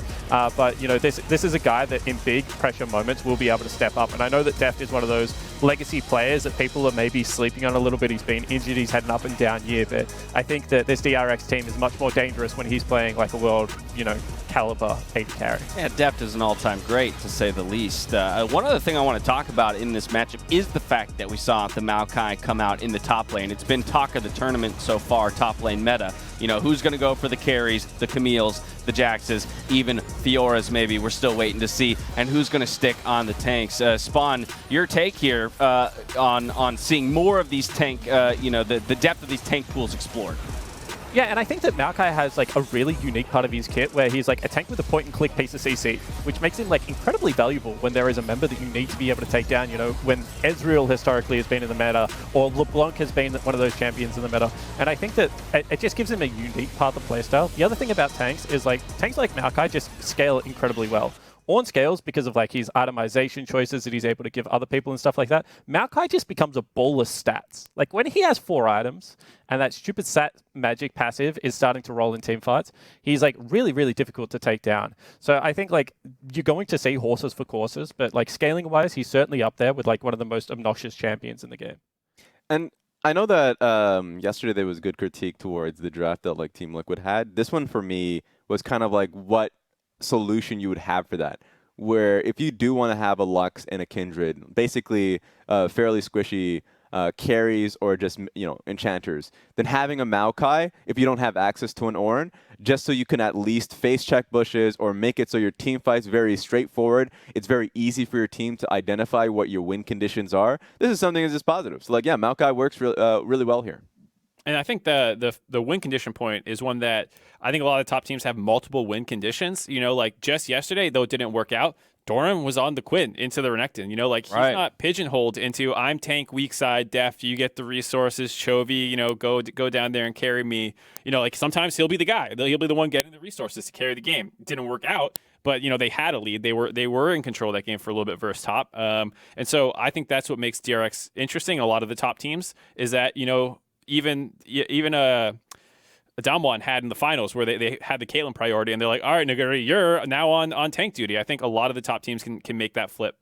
But, you know, this is a guy that in big pressure moments will be able to step up. And I know that Deft is one of those legacy players that people are maybe sleeping on a little bit. He's been injured, he's had an up and down year, but I think that this DRX team is much more dangerous when he's playing like a world, you know, caliber AD carry. Yeah, Deft is an all-time great, to say the least. One other thing I want to talk about in this matchup is the fact that we saw the Maokai come out in the top lane. It's been talk of the tournament so far, top lane meta. You know, who's going to go for the carries, the Camille's, the Jaxes, even Fiora's maybe. We're still waiting to see. And who's going to stick on the tanks. Spawn, your take here on seeing more of these tank, you know, the depth of these tank pools explored. Yeah, and I think that Maokai has like a really unique part of his kit where he's like a tank with a point-and-click piece of CC, which makes him like incredibly valuable when there is a member that you need to be able to take down. You know, when Ezreal historically has been in the meta, or LeBlanc has been one of those champions in the meta, and I think that it just gives him a unique part of the playstyle. The other thing about tanks is like tanks like Maokai just scale incredibly well. Ornn scales because of like his itemization choices that he's able to give other people and stuff like that. Maokai just becomes a ball of stats. Like when he has 4 items and that stupid stat magic passive is starting to roll in team fights, he's like really, really difficult to take down. So I think like you're going to see horses for courses, but like scaling wise, he's certainly up there with like one of the most obnoxious champions in the game. And I know that yesterday there was good critique towards the draft that like Team Liquid had. This one for me was kind of like what solution you would have for that, where if you do want to have a Lux and a Kindred, basically fairly squishy carries or just, you know, enchanters, then having a Maokai, if you don't have access to an Ornn, just so you can at least face check bushes or make it so your team fight's very straightforward. It's very easy for your team to identify what your win conditions are. This is something that's just positive. So like, yeah, Maokai works really well here. And I think the win condition point is one that I think a lot of top teams have multiple win conditions. You know, like just yesterday, though it didn't work out, Doran was on the Quinn into the Renekton. You know, like he's not pigeonholed into I'm tank, weak side, def, you get the resources, Chovy, you know, go down there and carry me. You know, like sometimes he'll be the guy. He'll be the one getting the resources to carry the game. It didn't work out, but you know, they had a lead. They were in control of that game for a little bit versus top. And so I think that's what makes DRX interesting. A lot of the top teams is that, you know, even a Damwon had in the finals where they had the Caitlyn priority and they're like, all right, Naguri, you're now on tank duty. I think a lot of the top teams can make that flip.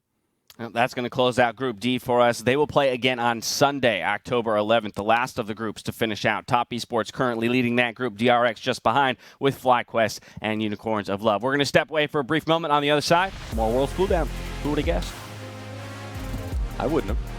Well, that's going to close out Group D for us. They will play again on Sunday, October 11th, the last of the groups to finish out. Top Esports currently leading that group, DRX just behind with FlyQuest and Unicorns of Love. We're going to step away for a brief moment. On the other side, more Worlds Cooldown. Who would have guessed? I wouldn't have.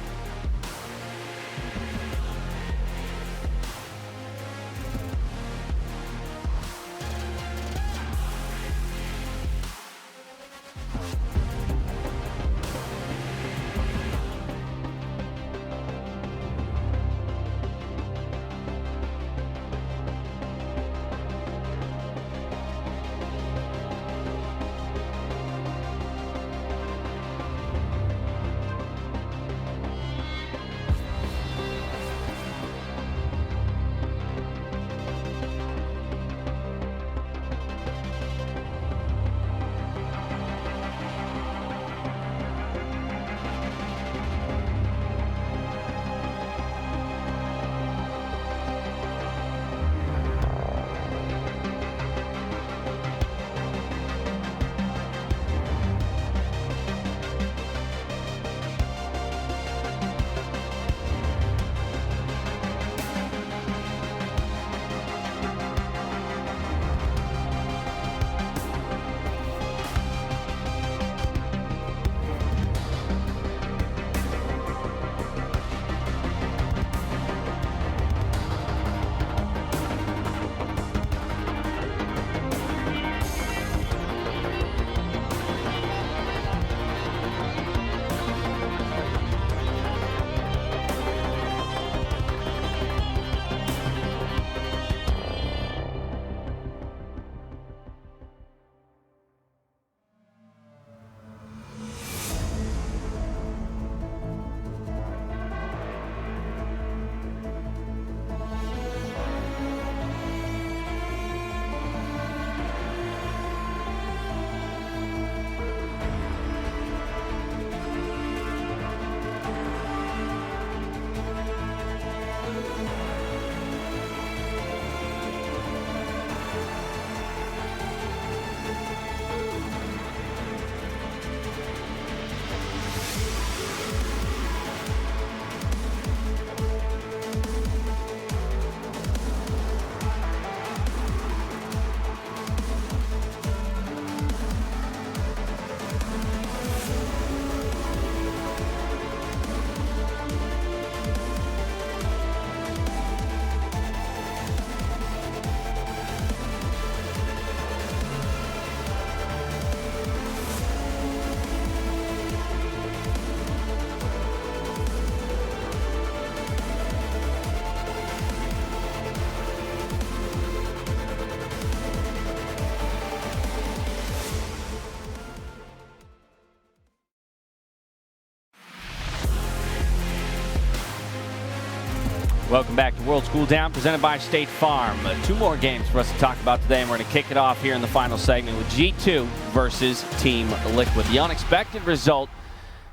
Welcome back to Worlds Cooldown, presented by State Farm. 2 more games for us to talk about today, and we're going to kick it off here in the final segment with G2 versus Team Liquid. The unexpected result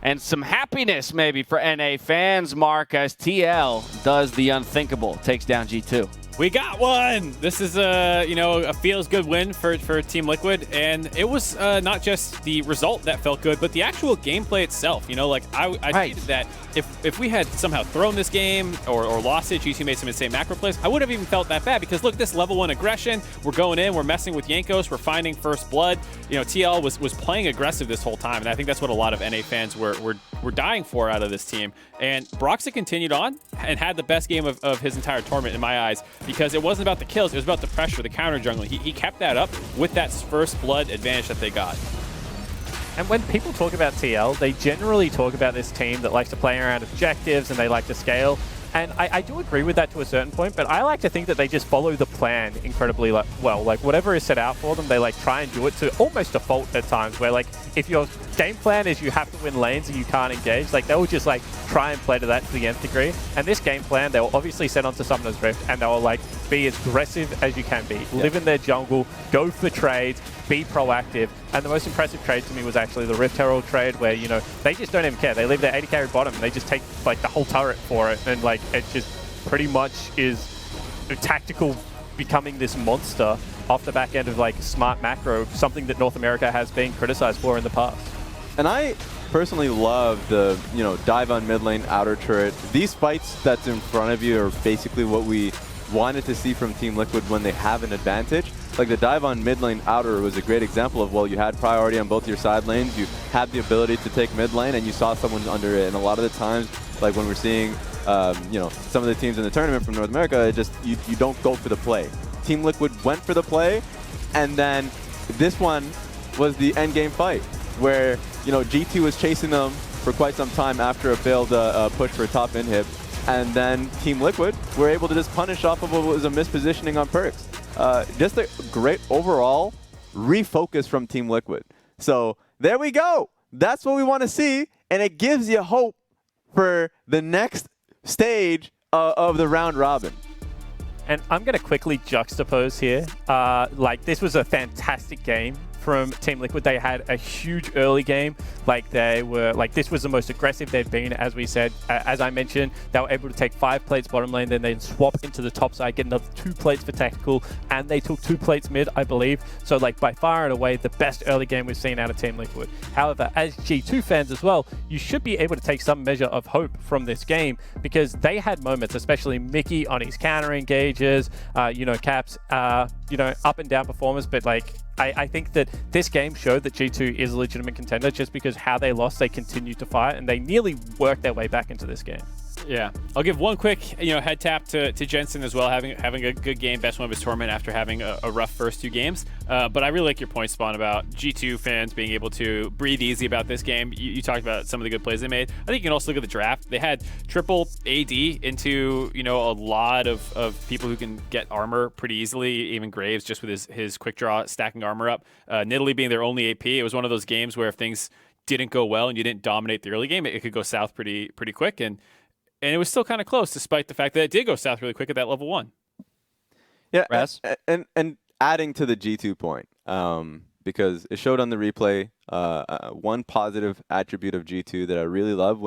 and some happiness maybe for NA fans, Mark, as TL does the unthinkable, takes down G2. We got one! This is a feels-good win for Team Liquid, and it was not just the result that felt good, but the actual gameplay itself. I tweeted that if we had somehow thrown this game or lost it, G2 made some insane macro plays, I wouldn't have even felt that bad, because look, this level 1 aggression, we're going in, we're messing with Jankos, we're finding first blood. TL was playing aggressive this whole time, and I think that's what a lot of NA fans were dying for out of this team. And Broxah continued on and had the best game of his entire tournament in my eyes, because it wasn't about the kills, it was about the pressure, the counter jungling. He kept that up with that first blood advantage that they got. And when people talk about TL, they generally talk about this team that likes to play around objectives and they like to scale. And I do agree with that to a certain point, but I like to think that they just follow the plan incredibly well. Like, whatever is set out for them, they try and do it to almost default at times, where if your game plan is you have to win lanes and you can't engage, they'll just try and play to that to the nth degree. And this game plan, they will obviously set onto Summoner's Rift, and they will be as aggressive as you can be. Yeah. Live in their jungle, go for trades, be proactive. And the most impressive trade to me was actually the Rift Herald trade, where they just don't even care. They leave their 80 carry bottom and they just take the whole turret for it, and it just pretty much is tactical becoming this monster off the back end of smart macro, something that North America has been criticized for in the past. And I personally love the dive on mid lane, outer turret. These fights that's in front of you are basically what we wanted to see from Team Liquid when they have an advantage. Like the dive on mid lane outer was a great example of, well, you had priority on both your side lanes, you had the ability to take mid lane, and you saw someone under it. And a lot of the times, like when we're seeing some of the teams in the tournament from North America, you don't go for the play. Team Liquid went for the play, and then this one was the end game fight, where G2 was chasing them for quite some time after a failed push for a top inhib, and then Team Liquid were able to just punish off of what was a mispositioning on perks. Just a great overall refocus from Team Liquid. So there we go. That's what we want to see, and it gives you hope for the next stage of the round robin. And I'm going to quickly juxtapose here. This was a fantastic game from Team Liquid. They had a huge early game. They were this was the most aggressive they've been, as we said. As I mentioned, they were able to take 5 plates bottom lane, then they swap into the top side, get another 2 plates for tactical, and they took 2 plates mid, I believe. So by far and away the best early game we've seen out of Team Liquid. However, as G2 fans as well, you should be able to take some measure of hope from this game, because they had moments, especially Mickey on his counter engages, Caps, up and down performance, but I think that this game showed that G2 is a legitimate contender, just because how they lost, they continued to fight, and they nearly worked their way back into this game. Yeah, I'll give one quick head tap to Jensen as well, having a good game, best one of his tournament after having a rough first 2 games. But I really like your point, Spawn, about G2 fans being able to breathe easy about this game. You talked about some of the good plays they made. I think you can also look at the draft. They had triple AD into a lot of people who can get armor pretty easily, even Graves just with his quick draw stacking armor up. Nidalee being their only AP. It was one of those games where if things didn't go well and you didn't dominate the early game, it could go south pretty quick. And it was still kind of close, despite the fact that it did go south really quick at that level 1. Yeah, and adding to the G2 point, because it showed on the replay, one positive attribute of G2 that I really love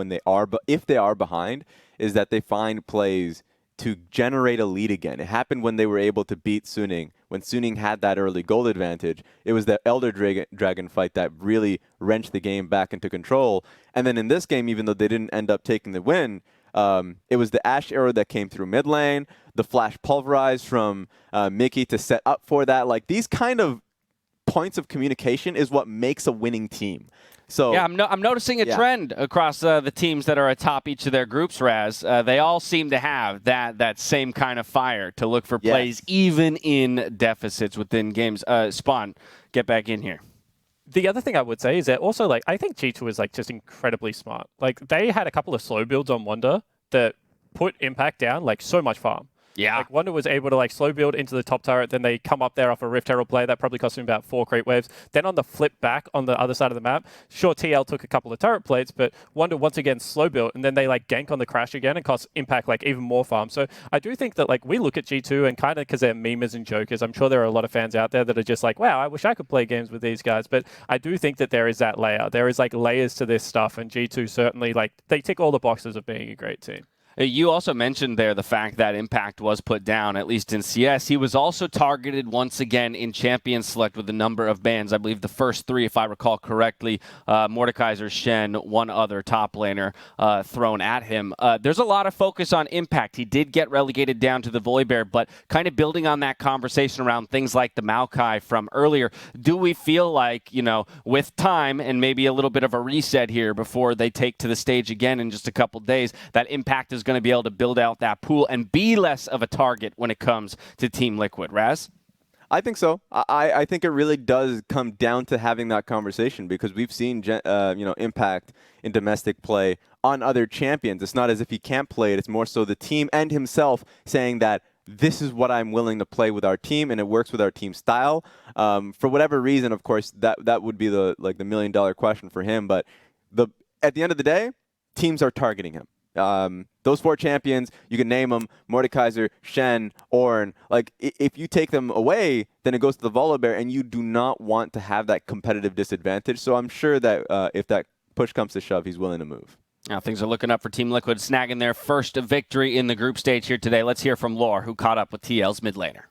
if they are behind, is that they find plays to generate a lead again. It happened when they were able to beat Suning, when Suning had that early gold advantage. It was the Elder Dragon fight that really wrenched the game back into control. And then in this game, even though they didn't end up taking the win, it was the Ashe arrow that came through mid lane, the flash pulverize from Mickey to set up for that. These kind of points of communication is what makes a winning team. So yeah, I'm noticing a trend across the teams that are atop each of their groups, Raz. They all seem to have that same kind of fire to look for plays, even in deficits within games. Spawn, get back in here. The other thing I would say is that also, I think G2 is just incredibly smart. They had a couple of slow builds on Wonder that put Impact down so much farm. Yeah. Like Wonder was able to like slow build into the top turret, then they come up there off a Rift Herald play. That probably cost him about 4 creep waves. Then on the flip back on the other side of the map, sure TL took a couple of turret plates, but Wonder once again slow built, and then they like gank on the crash again and cost Impact like even more farm. So I do think that like we look at G2 and kind of because they're memers and jokers, I'm sure there are a lot of fans out there that are just like, wow, I wish I could play games with these guys. But I do think that there is that layer. There is like layers to this stuff, and G2 certainly like they tick all the boxes of being a great team. You also mentioned there the fact that Impact was put down, at least in CS. He was also targeted once again in Champion Select with a number of bans. I believe the first 3, if I recall correctly, Mordekaiser, Shen, one other top laner thrown at him. There's a lot of focus on Impact. He did get relegated down to the Volibear, but kind of building on that conversation around things like the Maokai from earlier, do we feel like, you know, with time and maybe a little bit of a reset here before they take to the stage again in just a couple days, that Impact is going to be able to build out that pool and be less of a target when it comes to Team Liquid? Raz? I think so. I think it really does come down to having that conversation, because we've seen Impact in domestic play on other champions. It's not as if he can't play it. It's more so the team and himself saying that this is what I'm willing to play with our team, and it works with our team style. For whatever reason, of course, that would be the $1 million question for him. But at the end of the day, teams are targeting him. Those 4 champions, you can name them: Mordekaiser, Shen, Ornn. Like, if you take them away, then it goes to the Volibear, and you do not want to have that competitive disadvantage. So I'm sure that if that push comes to shove, he's willing to move. Now things are looking up for Team Liquid, snagging their first victory in the group stage here today. Let's hear from Lore, who caught up with TL's mid laner.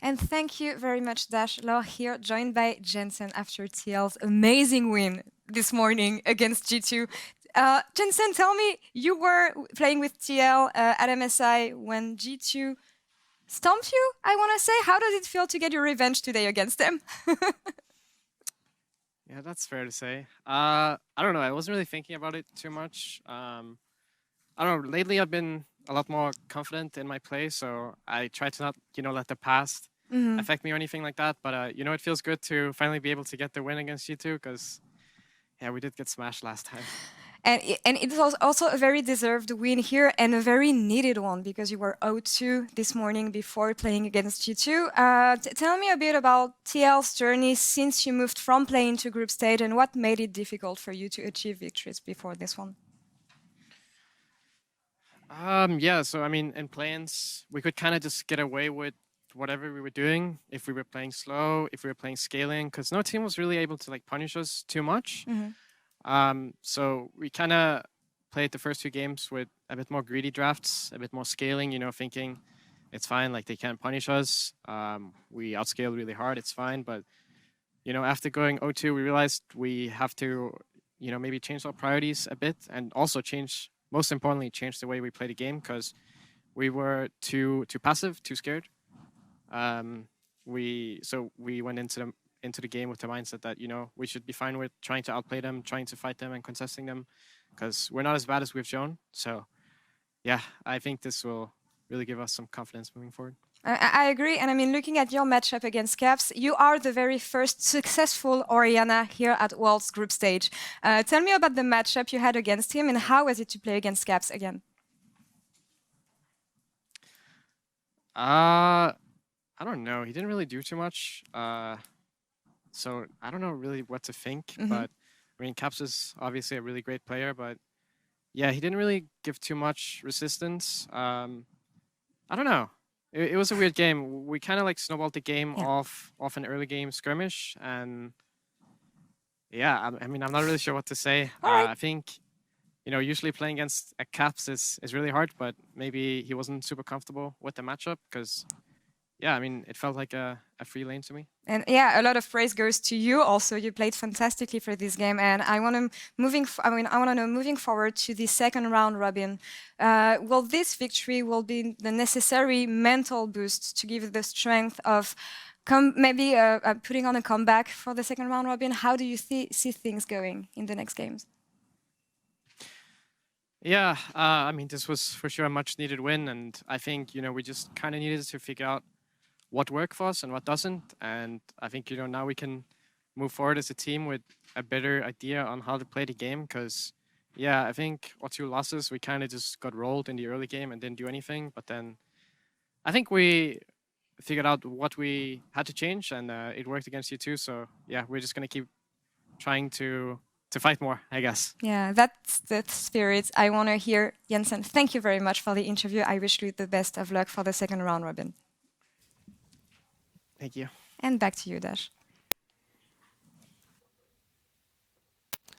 And thank you very much, Dash. Lore here, joined by Jensen after TL's amazing win this morning against G2. Jensen, tell me, you were playing with TL at MSI when G2 stomped you, I want to say. How does it feel to get your revenge today against them? Yeah, that's fair to say. I don't know. I wasn't really thinking about it too much. I don't know. Lately, I've been a lot more confident in my play, so I try to not, let the past affect me or anything like that. But it feels good to finally be able to get the win against G2, because yeah, we did get smashed last time. And it was also a very deserved win here, and a very needed one, because you were 0-2 this morning before playing against G2. Tell me a bit about TL's journey since you moved from playing to group stage, and what made it difficult for you to achieve victories before this one. Yeah, so I mean, in play-ins, we could kind of just get away with whatever we were doing if we were playing slow, if we were playing scaling, because no team was really able to like punish us too much. So we kind of played the first 2 games with a bit more greedy drafts, a bit more scaling, thinking it's fine, like they can't punish us. We outscaled really hard, it's fine. But, after going 0-2, we realized we have to, maybe change our priorities a bit, and also most importantly, change the way we play the game, because we were too passive, too scared. So we went into the game with the mindset that, we should be fine with trying to outplay them, trying to fight them and contesting them, because we're not as bad as we've shown. So yeah, I think this will really give us some confidence moving forward. I agree. And I mean, looking at your matchup against Caps, you are the very first successful Orianna here at Worlds group stage. Tell me about the matchup you had against him, and how was it to play against Caps again? I don't know. He didn't really do too much. So I don't know really what to think. But I mean, Caps is obviously a really great player, but yeah, he didn't really give too much resistance. I don't know. It was a weird game. We kind of like snowballed the game off an early game skirmish, and yeah, I mean, I'm not really sure what to say. I think, usually playing against a Caps is really hard, but maybe he wasn't super comfortable with the matchup, because yeah, I mean, it felt like a free lane to me. And yeah, a lot of praise goes to you also. You played fantastically for this game, and I want to know, moving forward to the second round robin, will this victory be the necessary mental boost to give you the strength of maybe putting on a comeback for the second round robin? How do you see things going in the next games? Yeah, I mean, this was for sure a much needed win, and I think, we just kind of needed to figure out what worked for us and what doesn't. And I think, now we can move forward as a team with a better idea on how to play the game, because, yeah, I think our 2 losses, we kind of just got rolled in the early game and didn't do anything. But then I think we figured out what we had to change, and it worked against you too. So yeah, we're just gonna keep trying to fight more, I guess. Yeah, that's the spirit I want to hear. Jensen, thank you very much for the interview. I wish you the best of luck for the second round robin. Thank you. And back to you, Dash.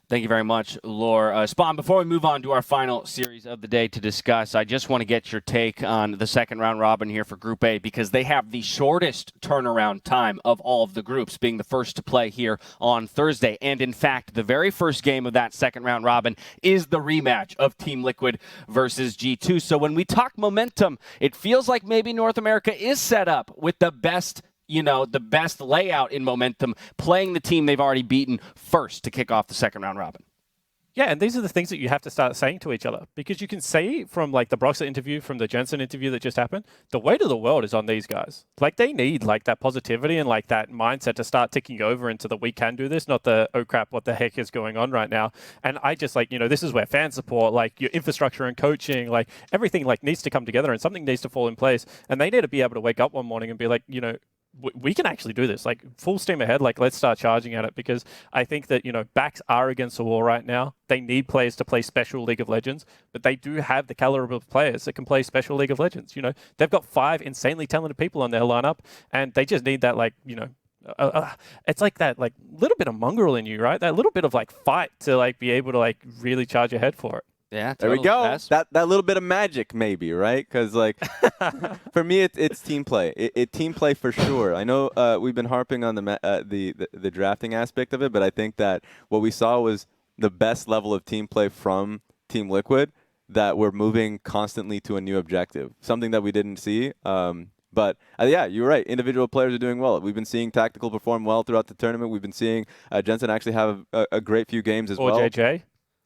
Thank you very much, Laura. Spawn, before we move on to our final series of the day to discuss, I just want to get your take on the second round robin here for Group A, because they have the shortest turnaround time of all of the groups, being the first to play here on Thursday. And in fact, the very first game of that second round robin is the rematch of Team Liquid versus G2. So when we talk momentum, it feels like maybe North America is set up with the best layout in momentum, playing the team they've already beaten first to kick off the second round robin. Yeah, and these are the things that you have to start saying to each other, because you can see from like the Broxah interview, from the Jensen interview that just happened, the weight of the world is on these guys. Like, they need like that positivity and like that mindset to start ticking over into the we can do this, not the oh crap, what the heck is going on right now. And I just like, this is where fan support, like your infrastructure and coaching, like everything like needs to come together and something needs to fall in place. And they need to be able to wake up one morning and be like, we can actually do this, like full steam ahead, like let's start charging at it, because I think that, backs are against the wall right now. They need players to play special League of Legends, but they do have the caliber of players that can play special League of Legends. They've got 5 insanely talented people on their lineup, and they just need that, it's like that, like little bit of mongrel in you, right? That little bit of like fight to like be able to like really charge ahead for it. Yeah, there we go. That little bit of magic, maybe, right? Because like, for me, it's team play. It team play for sure. I know we've been harping on the drafting aspect of it, but I think that what we saw was the best level of team play from Team Liquid. That we're moving constantly to a new objective, something that we didn't see. But yeah, you're right. Individual players are doing well. We've been seeing Tactical perform well throughout the tournament. We've been seeing Jensen actually have a great few games as well. Or JJ.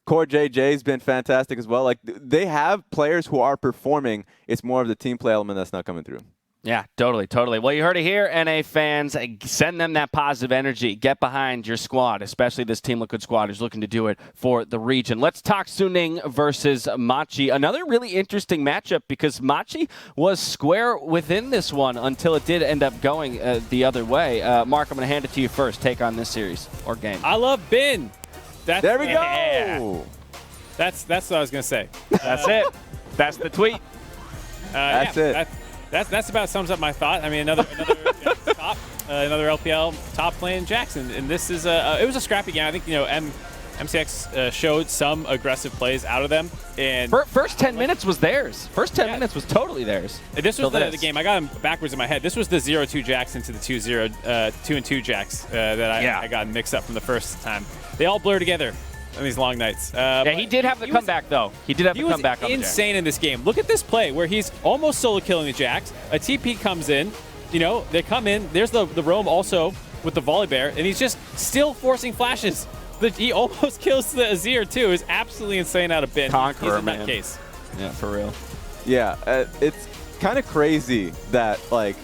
Core JJ's been fantastic as well. Like, they have players who are performing. It's more of the team play element that's not coming through. Yeah, totally. Well, you heard it here, NA fans. Send them that positive energy. Get behind your squad, especially this Team Liquid squad who's looking to do it for the region. Let's talk Suning versus Machi. Another really interesting matchup, because Machi was square within this one until it did end up going the other way. Mark, I'm going to hand it to you first. Take on this series or game. I love Bin. There we go. Yeah. That's what I was gonna say. That's it. That's the tweet. That's it. That's about sums up my thought. I mean, another LPL top lane Jackson, and this is it was a scrappy game. I think MCX showed some aggressive plays out of them, and first 10 minutes was theirs. First 10 minutes was totally theirs. This was the game. I got him backwards in my head. This was the 0-2 Jackson to the 2-2 Jacks that I got mixed up from the first time. They all blur together on these long nights. Yeah, he did have the comeback, though. He did have the comeback. He was insane in this game. Look at this play where he's almost solo killing the Jax. A TP comes in. They come in. There's the roam also with the volley bear, and he's just still forcing flashes. He almost kills the Azir, too. It's absolutely insane out of Bin. Conqueror, he's in man. that case. Yeah, for real. Yeah, it's kind of crazy that, like,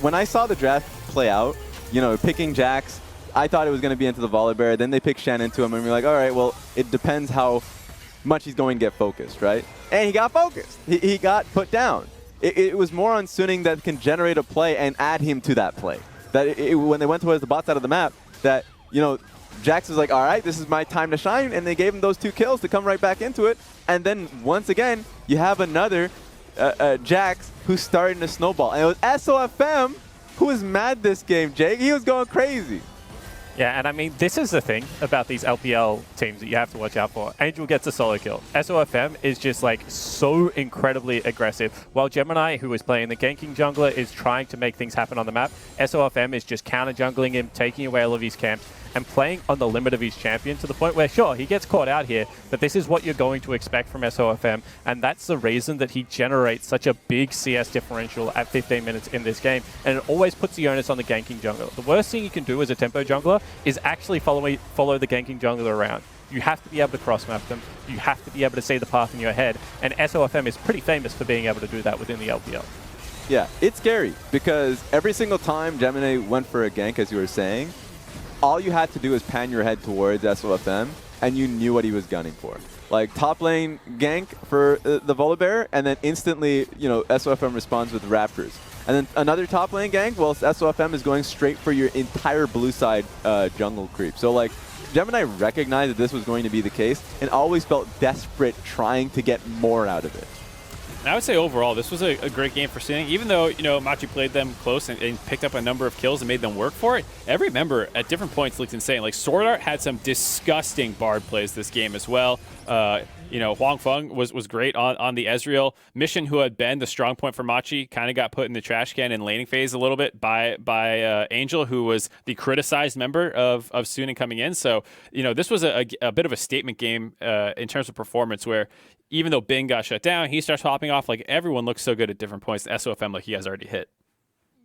when I saw the draft play out, picking Jax, I thought it was going to be into the volley bear. Then they picked Shen into him, and we're like, all right, well, it depends how much he's going to get focused, right? And he got focused. He got put down. It was more on Suning that can generate a play and add him to that play. That when they went towards the bot side of the map, that, Jax was like, all right, this is my time to shine, and they gave him those 2 kills to come right back into it. And then, once again, you have another Jax who's starting to snowball. And it was SOFM who was mad this game, Jake. He was going crazy. Yeah, and I mean, this is the thing about these LPL teams that you have to watch out for. Angel gets a solo kill. SOFM is just like so incredibly aggressive. While Gemini, who is playing the ganking jungler, is trying to make things happen on the map, SOFM is just counter jungling him, taking away all of his camps, and playing on the limit of his champion to the point where, sure, he gets caught out here, but this is what you're going to expect from SOFM, and that's the reason that he generates such a big CS differential at 15 minutes in this game, and it always puts the onus on the ganking jungler. The worst thing you can do as a tempo jungler is actually follow the ganking jungler around. You have to be able to cross-map them, you have to be able to see the path in your head, and SOFM is pretty famous for being able to do that within the LPL. Yeah, it's scary, because every single time Gemini went for a gank, as you were saying, all you had to do was pan your head towards SOFM, and you knew what he was gunning for. Like, top lane gank for the Volibear, and then instantly, you know, SOFM responds with Raptors. And then another top lane gank, well, SOFM is going straight for your entire blue side jungle creep. So, like, Gemini recognized that this was going to be the case and always felt desperate trying to get more out of it. And I would say overall, this was a great game for Suning. Even though, you know, Machi played them close and picked up a number of kills and made them work for it, every member at different points looked insane. Like, Sword Art had some disgusting Bard plays this game as well. You know, Huang Feng was great on the Ezreal. Mission, who had been the strong point for Machi, kind of got put in the trash can in laning phase a little bit by Angel, who was the criticized member of Suning coming in. So, you know, this was a bit of a statement game in terms of performance, where even though Bing got shut down, he starts popping off. Like, everyone looks so good at different points. SOFM, like, he has already hit.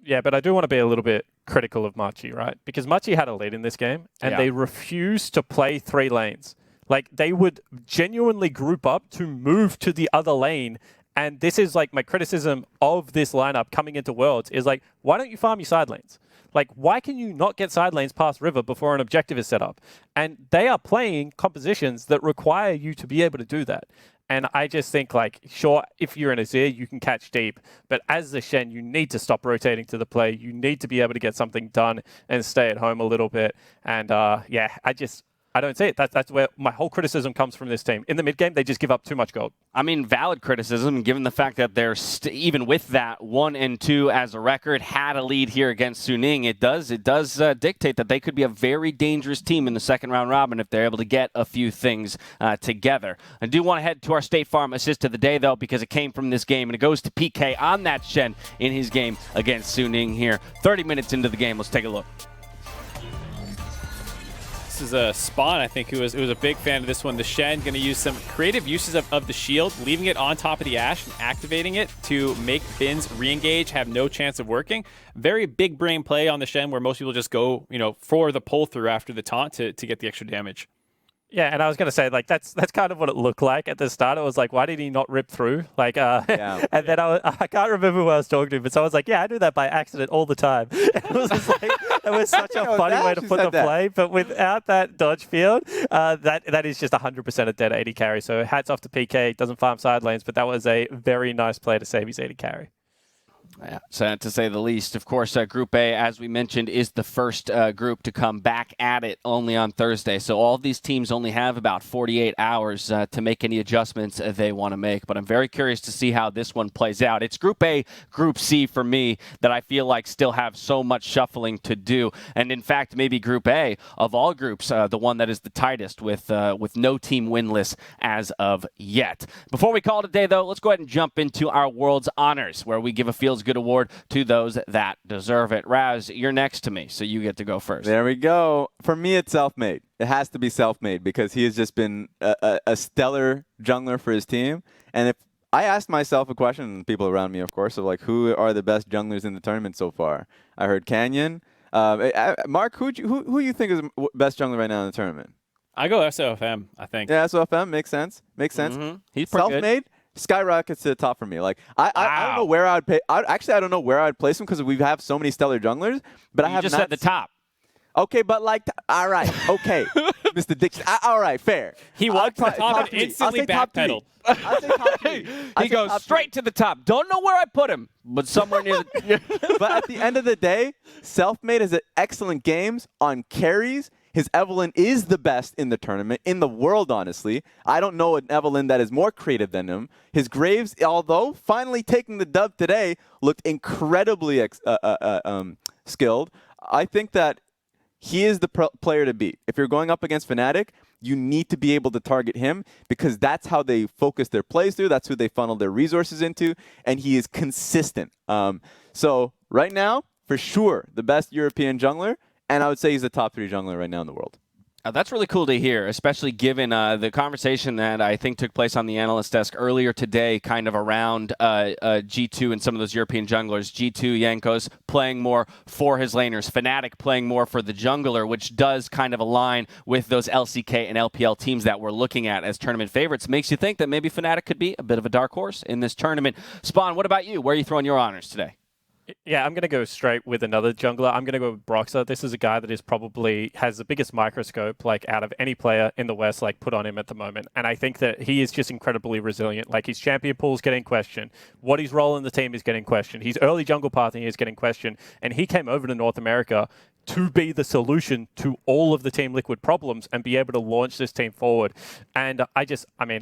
Yeah, but I do want to be a little bit critical of Machi, right? Because Machi had a lead in this game, and they refused to play 3 lanes. Like, they would genuinely group up to move to the other lane. And this is, like, my criticism of this lineup coming into Worlds is, like, why don't you farm your side lanes? Like, why can you not get side lanes past River before an objective is set up? And they are playing compositions that require you to be able to do that. And I just think, like, sure, if you're an Azir, you can catch deep. But as the Shen, you need to stop rotating to the play. You need to be able to get something done and stay at home a little bit. And, yeah, I don't see it. That's where my whole criticism comes from this team. In the mid game, they just give up too much gold. I mean, valid criticism, given the fact that they're even with that 1-2 as a record, had a lead here against Suning. It does dictate that they could be a very dangerous team in the second round robin if they're able to get a few things together. I do want to head to our State Farm assist of the day, though, because it came from this game, and it goes to PK on that Shen in his game against Suning here. 30 minutes into the game. Let's take a look. This is a Spawn, I think, who was a big fan of this one. The Shen going to use some creative uses of the shield, leaving it on top of the Ashe and activating it to make Bin's re-engage have no chance of working. Very big brain play on the Shen, where most people just go, you know, for the pull through after the taunt to get the extra damage. Yeah, and I was going to say, like, that's kind of what it looked like at the start. It was like, why did he not rip through? Like, and then I can't remember who I was talking to, but someone was like, yeah, I do that by accident all the time. It was just like, it was such a funny way to put the play, but without that dodge field, that is just 100% a dead 80 carry. So hats off to PK. Doesn't farm side lanes, but that was a very nice play to save his 80 carry. Yeah, so to say the least. Of course, Group A, as we mentioned, is the first group to come back at it only on Thursday. So all these teams only have about 48 hours to make any adjustments they want to make. But I'm very curious to see how this one plays out. It's Group A, Group C for me that I feel like still have so much shuffling to do. And in fact, maybe Group A, of all groups, the one that is the tightest with no team winless as of yet. Before we call it a day, though, let's go ahead and jump into our World's Honors, where we give a Feels Good award to those that deserve it. Raz, you're next to me, so you get to go first. There we go. For me, it's Selfmade. It has to be Selfmade because he has just been a stellar jungler for his team. And if I asked myself a question, people around me, of course, of like, who are the best junglers in the tournament so far? I heard Canyon. Mark, who you think is the best jungler right now in the tournament? I go SOFM, I think. Yeah, SOFM makes sense. Makes sense. Mm-hmm. He's pretty Selfmade. good. Skyrockets to the top for me. Like I don't know where I'd pay. I don't know where I'd place him because we have so many stellar junglers. But I have just not at the top. Okay, but like, all right, okay, Mr. Dixon. All right, fair. He walked to the top and instantly backpedaled. I'll say top 3. He goes straight to the top. Don't know where I put him, but somewhere near the... But at the end of the day, Selfmade has excellent games on carries. His Evelyn is the best in the tournament, in the world, honestly. I don't know an Evelyn that is more creative than him. His Graves, although finally taking the dub today, looked incredibly skilled. I think that he is the player to beat. If you're going up against Fnatic, you need to be able to target him because that's how they focus their plays through. That's who they funnel their resources into, and he is consistent. So right now, for sure, the best European jungler. And I would say he's the top 3 jungler right now in the world. That's really cool to hear, especially given the conversation that I think took place on the analyst desk earlier today, kind of around G2 and some of those European junglers. G2, Jankos playing more for his laners, Fnatic playing more for the jungler, which does kind of align with those LCK and LPL teams that we're looking at as tournament favorites. Makes you think that maybe Fnatic could be a bit of a dark horse in this tournament. Spawn, what about you? Where are you throwing your honors today? Yeah, I'm going to go straight with another jungler. I'm going to go with Broxah. This is a guy that is probably has the biggest microscope, like, out of any player in the West, like, put on him at the moment. And I think that he is just incredibly resilient. Like, his champion pool is getting questioned. What his role in the team is getting questioned. His early jungle pathing is getting questioned. And he came over to North America to be the solution to all of the Team Liquid problems and be able to launch this team forward. And I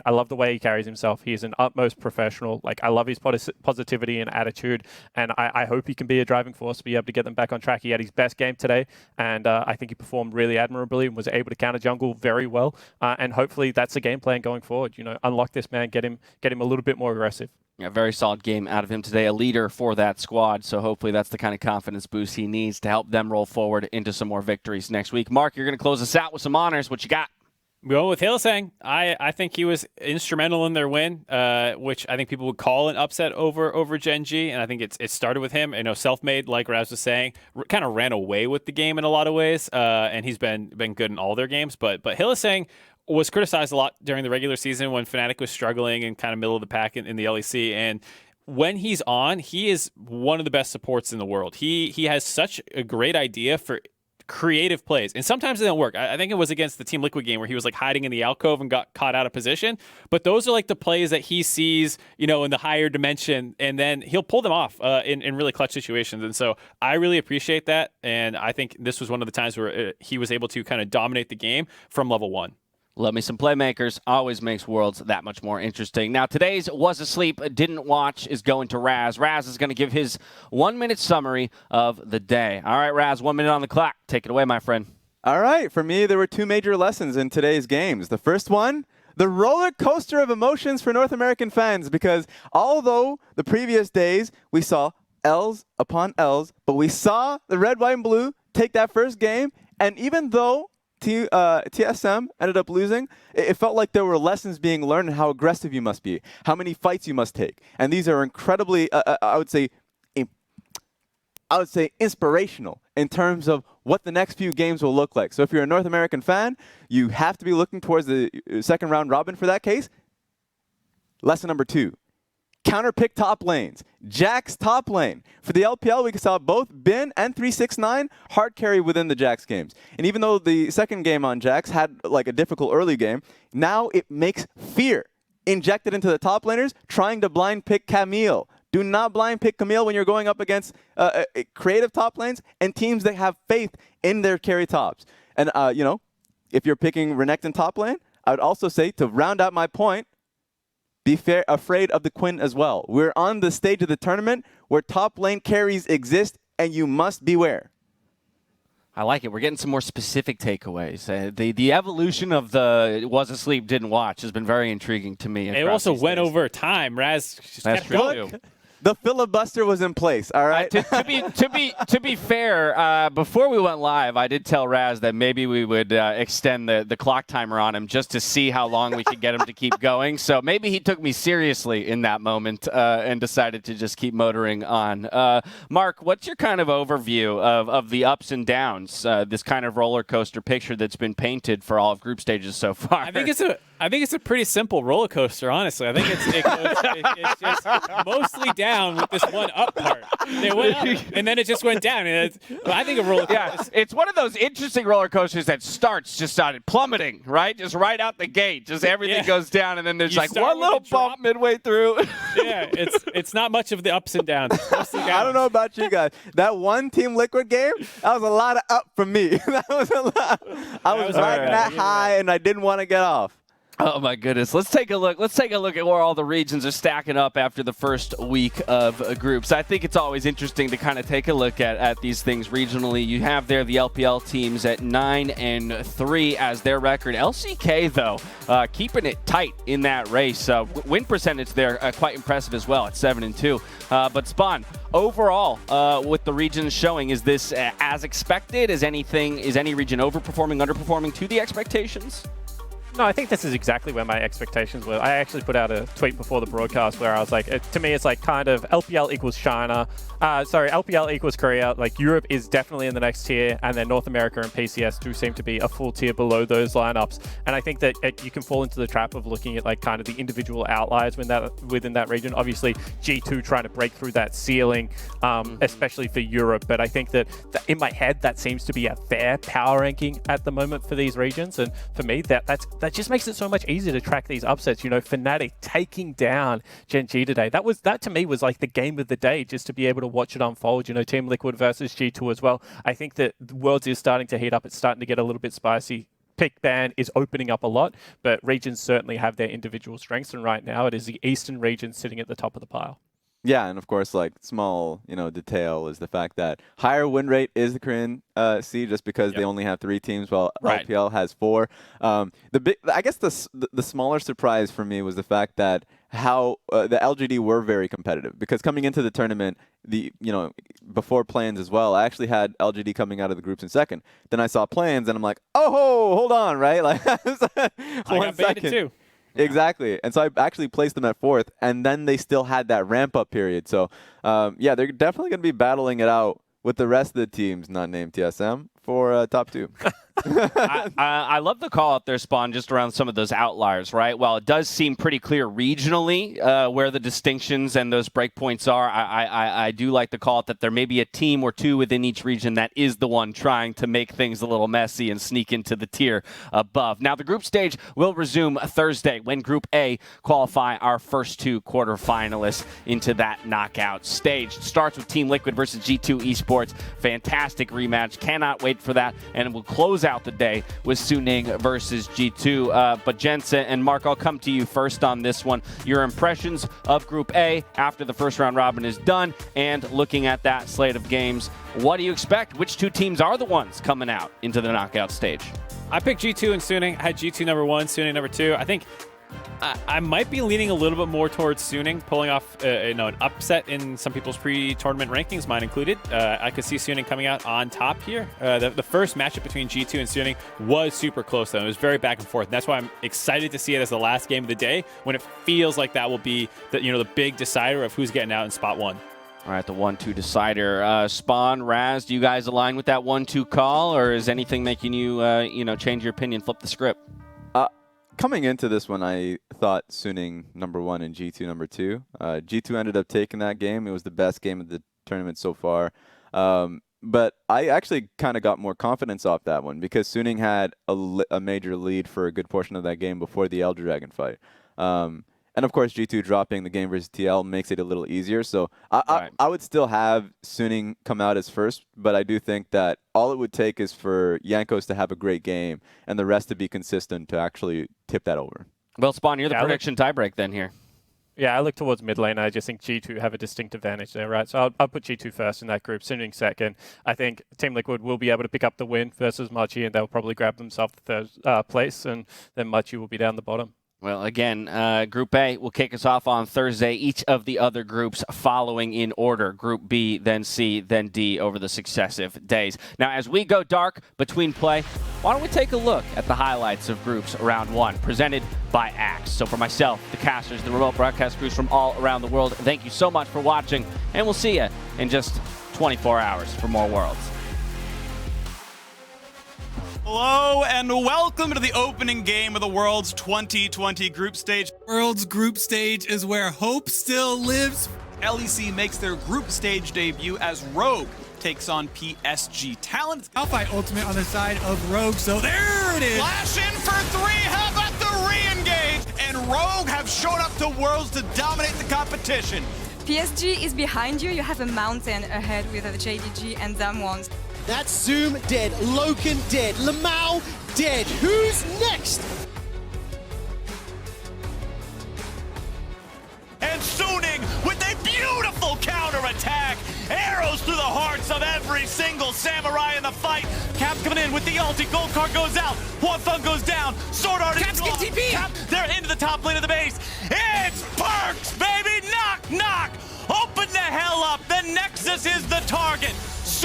love the way he carries himself. He is an utmost professional. Like, I love his positivity and attitude, and I hope he can be a driving force to be able to get them back on track. He had his best game today, and I think he performed really admirably and was able to counter jungle very well. And hopefully that's the game plan going forward. You know, unlock this man, get him a little bit more aggressive. Yeah, very solid game out of him today, a leader for that squad. So hopefully that's the kind of confidence boost he needs to help them roll forward into some more victories next week. Mark, you're going to close us out with some honors. What you got? Well, with Hylissang, I think he was instrumental in their win, which I think people would call an upset over Gen.G, and I think it started with him. You know, self-made, like Raz was saying, kind of ran away with the game in a lot of ways, and he's been good in all their games. But Hylissang was criticized a lot during the regular season when Fnatic was struggling and kind of middle of the pack in the LEC, and when he's on, he is one of the best supports in the world. He has such a great idea for creative plays, and sometimes they don't work. I think it was against the Team Liquid game where he was like hiding in the alcove and got caught out of position, but those are like the plays that he sees, you know, in the higher dimension, and then he'll pull them off in really clutch situations. And so I really appreciate that, and I think this was one of the times where he was able to kind of dominate the game from level 1. Love me some playmakers. Always makes Worlds that much more interesting. Now, today's Was Asleep, Didn't Watch is going to Raz. Raz is going to give his 1-minute summary of the day. All right, Raz, 1 minute on the clock. Take it away, my friend. All right, for me, there were 2 major lessons in today's games. The first one, the roller coaster of emotions for North American fans, because although the previous days we saw L's upon L's, but we saw the red, white, and blue take that first game, and even though TSM ended up losing, it felt like there were lessons being learned in how aggressive you must be, how many fights you must take. And these are incredibly, I would say inspirational in terms of what the next few games will look like. So if you're a North American fan, you have to be looking towards the second round robin for that case. Lesson number 2. Counter-pick top lanes. Jax top lane. For the LPL, we saw both Bin and 369 hard carry within the Jax games. And even though the second game on Jax had like a difficult early game, now it makes fear injected into the top laners trying to blind pick Camille. Do not blind pick Camille when you're going up against creative top lanes and teams that have faith in their carry tops. And, you know, if you're picking Renekton top lane, I would also say, to round out my point, be afraid of the Quinn as well. We're on the stage of the tournament where top lane carries exist, and you must beware. I like it. We're getting some more specific takeaways. The evolution of the Was Asleep, Didn't Watch has been very intriguing to me. It also went over time. Raz just kept going. The filibuster was in place, all right? To be fair, before we went live, I did tell Raz that maybe we would extend the clock timer on him just to see how long we could get him to keep going. So maybe he took me seriously in that moment and decided to just keep motoring on. Mark, what's your kind of overview of the ups and downs, this kind of roller coaster picture that's been painted for all of group stages so far? I think it's a pretty simple roller coaster, honestly. I think it's just mostly down with this one up part. They went up, and then it just went down. And I think a roller coaster. Yeah, it's one of those interesting roller coasters that started plummeting, right? Just right out the gate. Just everything goes down, and then there's like one little bump midway through. Yeah, it's not much of the ups and downs. It's mostly downs. I don't know about you guys. That one Team Liquid game, that was a lot of up for me. That was a lot. I was riding that high, and I didn't want to get off. Oh my goodness. Let's take a look. Let's take a look at where all the regions are stacking up after the first week of groups. I think it's always interesting to kind of take a look at these things regionally. You have there the LPL teams at 9-3 as their record. LCK though, keeping it tight in that race. Win percentage there quite impressive as well at 7-2. But Spawn, overall, with the regions showing, is this as expected? Is any region overperforming, underperforming to the expectations? No, I think this is exactly where my expectations were. I actually put out a tweet before the broadcast where I was like, to me, it's like kind of LPL equals China. LPL equals Korea. Like Europe is definitely in the next tier, and then North America and PCS do seem to be a full tier below those lineups. And I think that you can fall into the trap of looking at like kind of the individual outliers within that region. Obviously, G2 trying to break through that ceiling, especially for Europe. But I think that in my head, that seems to be a fair power ranking at the moment for these regions. And for me, that just makes it so much easier to track these upsets. You know, Fnatic taking down Gen.G today. That to me was like the game of the day, just to be able to watch it unfold. You know, Team Liquid versus G2 as well. I think that Worlds is starting to heat up. It's starting to get a little bit spicy. Pick ban is opening up a lot, but regions certainly have their individual strengths. And right now, it is the Eastern region sitting at the top of the pile. Yeah, and of course, like small, detail is the fact that higher win rate is the Korean C, just because they only have 3 teams, while LPL has 4. I guess the smaller surprise for me was the fact that how the LGD were very competitive, because coming into the tournament, before plans as well, I actually had LGD coming out of the groups in second. Then I saw plans, and I'm like, oh, hold on, right? Like, I got baited too. Exactly. And so I actually placed them at 4th, and then they still had that ramp-up period. So, yeah, they're definitely going to be battling it out with the rest of the teams not named TSM for top 2. I love the call out there, Spawn, just around some of those outliers, right? While it does seem pretty clear regionally where the distinctions and those breakpoints are, I do like the call out that there may be a team or 2 within each region that is the one trying to make things a little messy and sneak into the tier above. Now, the group stage will resume Thursday when Group A qualify our first 2 quarterfinalists into that knockout stage. It starts with Team Liquid versus G2 Esports. Fantastic rematch. Cannot wait for that. And we'll close out the day with Suning versus G2. But Jensen and Mark, I'll come to you first on this one. Your impressions of Group A after the first round robin is done, and looking at that slate of games, what do you expect? Which 2 teams are the ones coming out into the knockout stage? I picked G2 and Suning. I had G2 number 1, Suning number 2. I think I might be leaning a little bit more towards Suning, pulling off an upset in some people's pre-tournament rankings, mine included. I could see Suning coming out on top here. The first matchup between G2 and Suning was super close, though. It was very back and forth. And that's why I'm excited to see it as the last game of the day, when it feels like that will be the big decider of who's getting out in spot 1. All right, the 1-2 decider. Spawn, Raz, do you guys align with that 1-2 call, or is anything making you, change your opinion, flip the script? Coming into this one, I thought Suning number 1 and G2 number 2. G2 ended up taking that game. It was the best game of the tournament so far. But I actually kind of got more confidence off that one, because Suning had a major lead for a good portion of that game before the Elder Dragon fight. And of course, G2 dropping the game versus TL makes it a little easier. So I would still have Suning come out as first, but I do think that all it would take is for Jankos to have a great game and the rest to be consistent to actually tip that over. Well, Spawn, you're the prediction tiebreak then here. Yeah, I look towards mid lane. I just think G2 have a distinct advantage there, right? So I'll put G2 first in that group, Suning second. I think Team Liquid will be able to pick up the win versus Machi, and they'll probably grab themselves the 3rd place, and then Machi will be down the bottom. Well, again, Group A will kick us off on Thursday. Each of the other groups following in order. Group B, then C, then D over the successive days. Now, as we go dark between play, why don't we take a look at the highlights of Groups Round 1, presented by Axe. So for myself, the casters, the remote broadcast crews from all around the world, thank you so much for watching, and we'll see you in just 24 hours for more Worlds. Hello and welcome to the opening game of the Worlds 2020 group stage. Worlds group stage is where hope still lives. LEC makes their group stage debut as Rogue takes on PSG Talent. Alpha Ultimate on the side of Rogue, so there it is. Flash in for 3, how about the re-engage? And Rogue have shown up to Worlds to dominate the competition. PSG is behind you. You have a mountain ahead with JDG and Damwon. That's Zoom dead, Loken dead, Lamau dead. Who's next? And Suning with a beautiful counter-attack. Arrows through the hearts of every single samurai in the fight. Cap coming in with the ulti. Gold card goes out. Huanfeng goes down. Sword Art is Cap's getting TP. Cap, they're into the top lane of the base. It's Perks, baby. Knock, knock. Open the hell up. The Nexus is the target.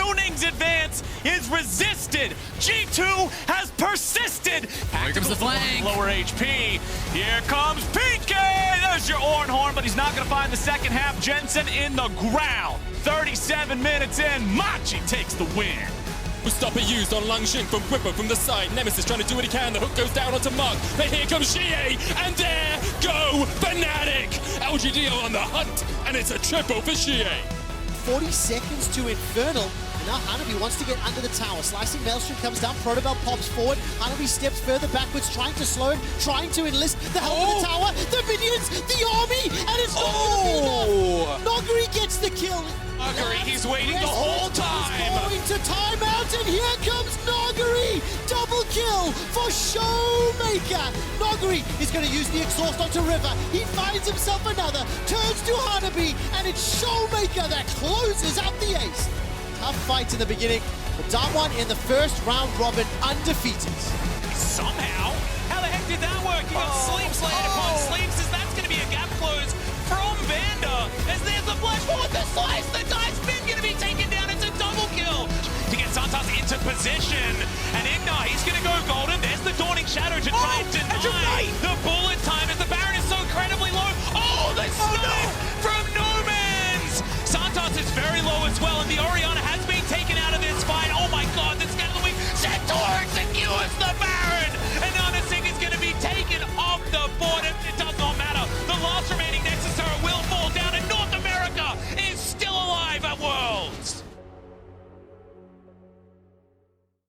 Luning's advance is resisted. G2 has persisted. Here comes the flank. Lower HP. Here comes PK. There's your Ornhorn, but he's not going to find the second half. Jensen in the ground. 37 minutes in, Machi takes the win. Will stop it used on Langxing from Whipper from the side. Nemesis trying to do what he can. The hook goes down onto Mark. But here comes GA, and there go Fnatic. LGD on the hunt, and it's a triple for GA. 40 seconds to Infernal. And now Hanabi wants to get under the tower. Slicing Maelstrom comes down, Protobell pops forward. Hanabi steps further backwards, trying to slow him, trying to enlist the help of the tower. The minions, the army, and it's not going to be enough. Noguri gets the kill. Noguri, he's waiting the whole time. Going to timeout, and here comes Noguri. Double kill for Showmaker. Noguri is going to use the exhaust onto River. He finds himself another, turns to Hanabi, and it's Showmaker that closes out the ace. Tough fight in the beginning, but Damwon in the first round robin undefeated. Somehow, how the heck did that work? You got Sleeps laid upon Sleeps, as that's going to be a gap close from Vander. As there's the flash forward, the slice, the dice spin going to be taken down. It's a double kill to get Santos into position. And Igna, he's going to go golden. There's the Dawning Shadow to try and deny the bullet time as the Baron is so incredibly low. Oh, the snipe from Nomans! Santos is very low as well, and the Orianna has been taken out of this fight. Oh my god, the Scatterwing set towards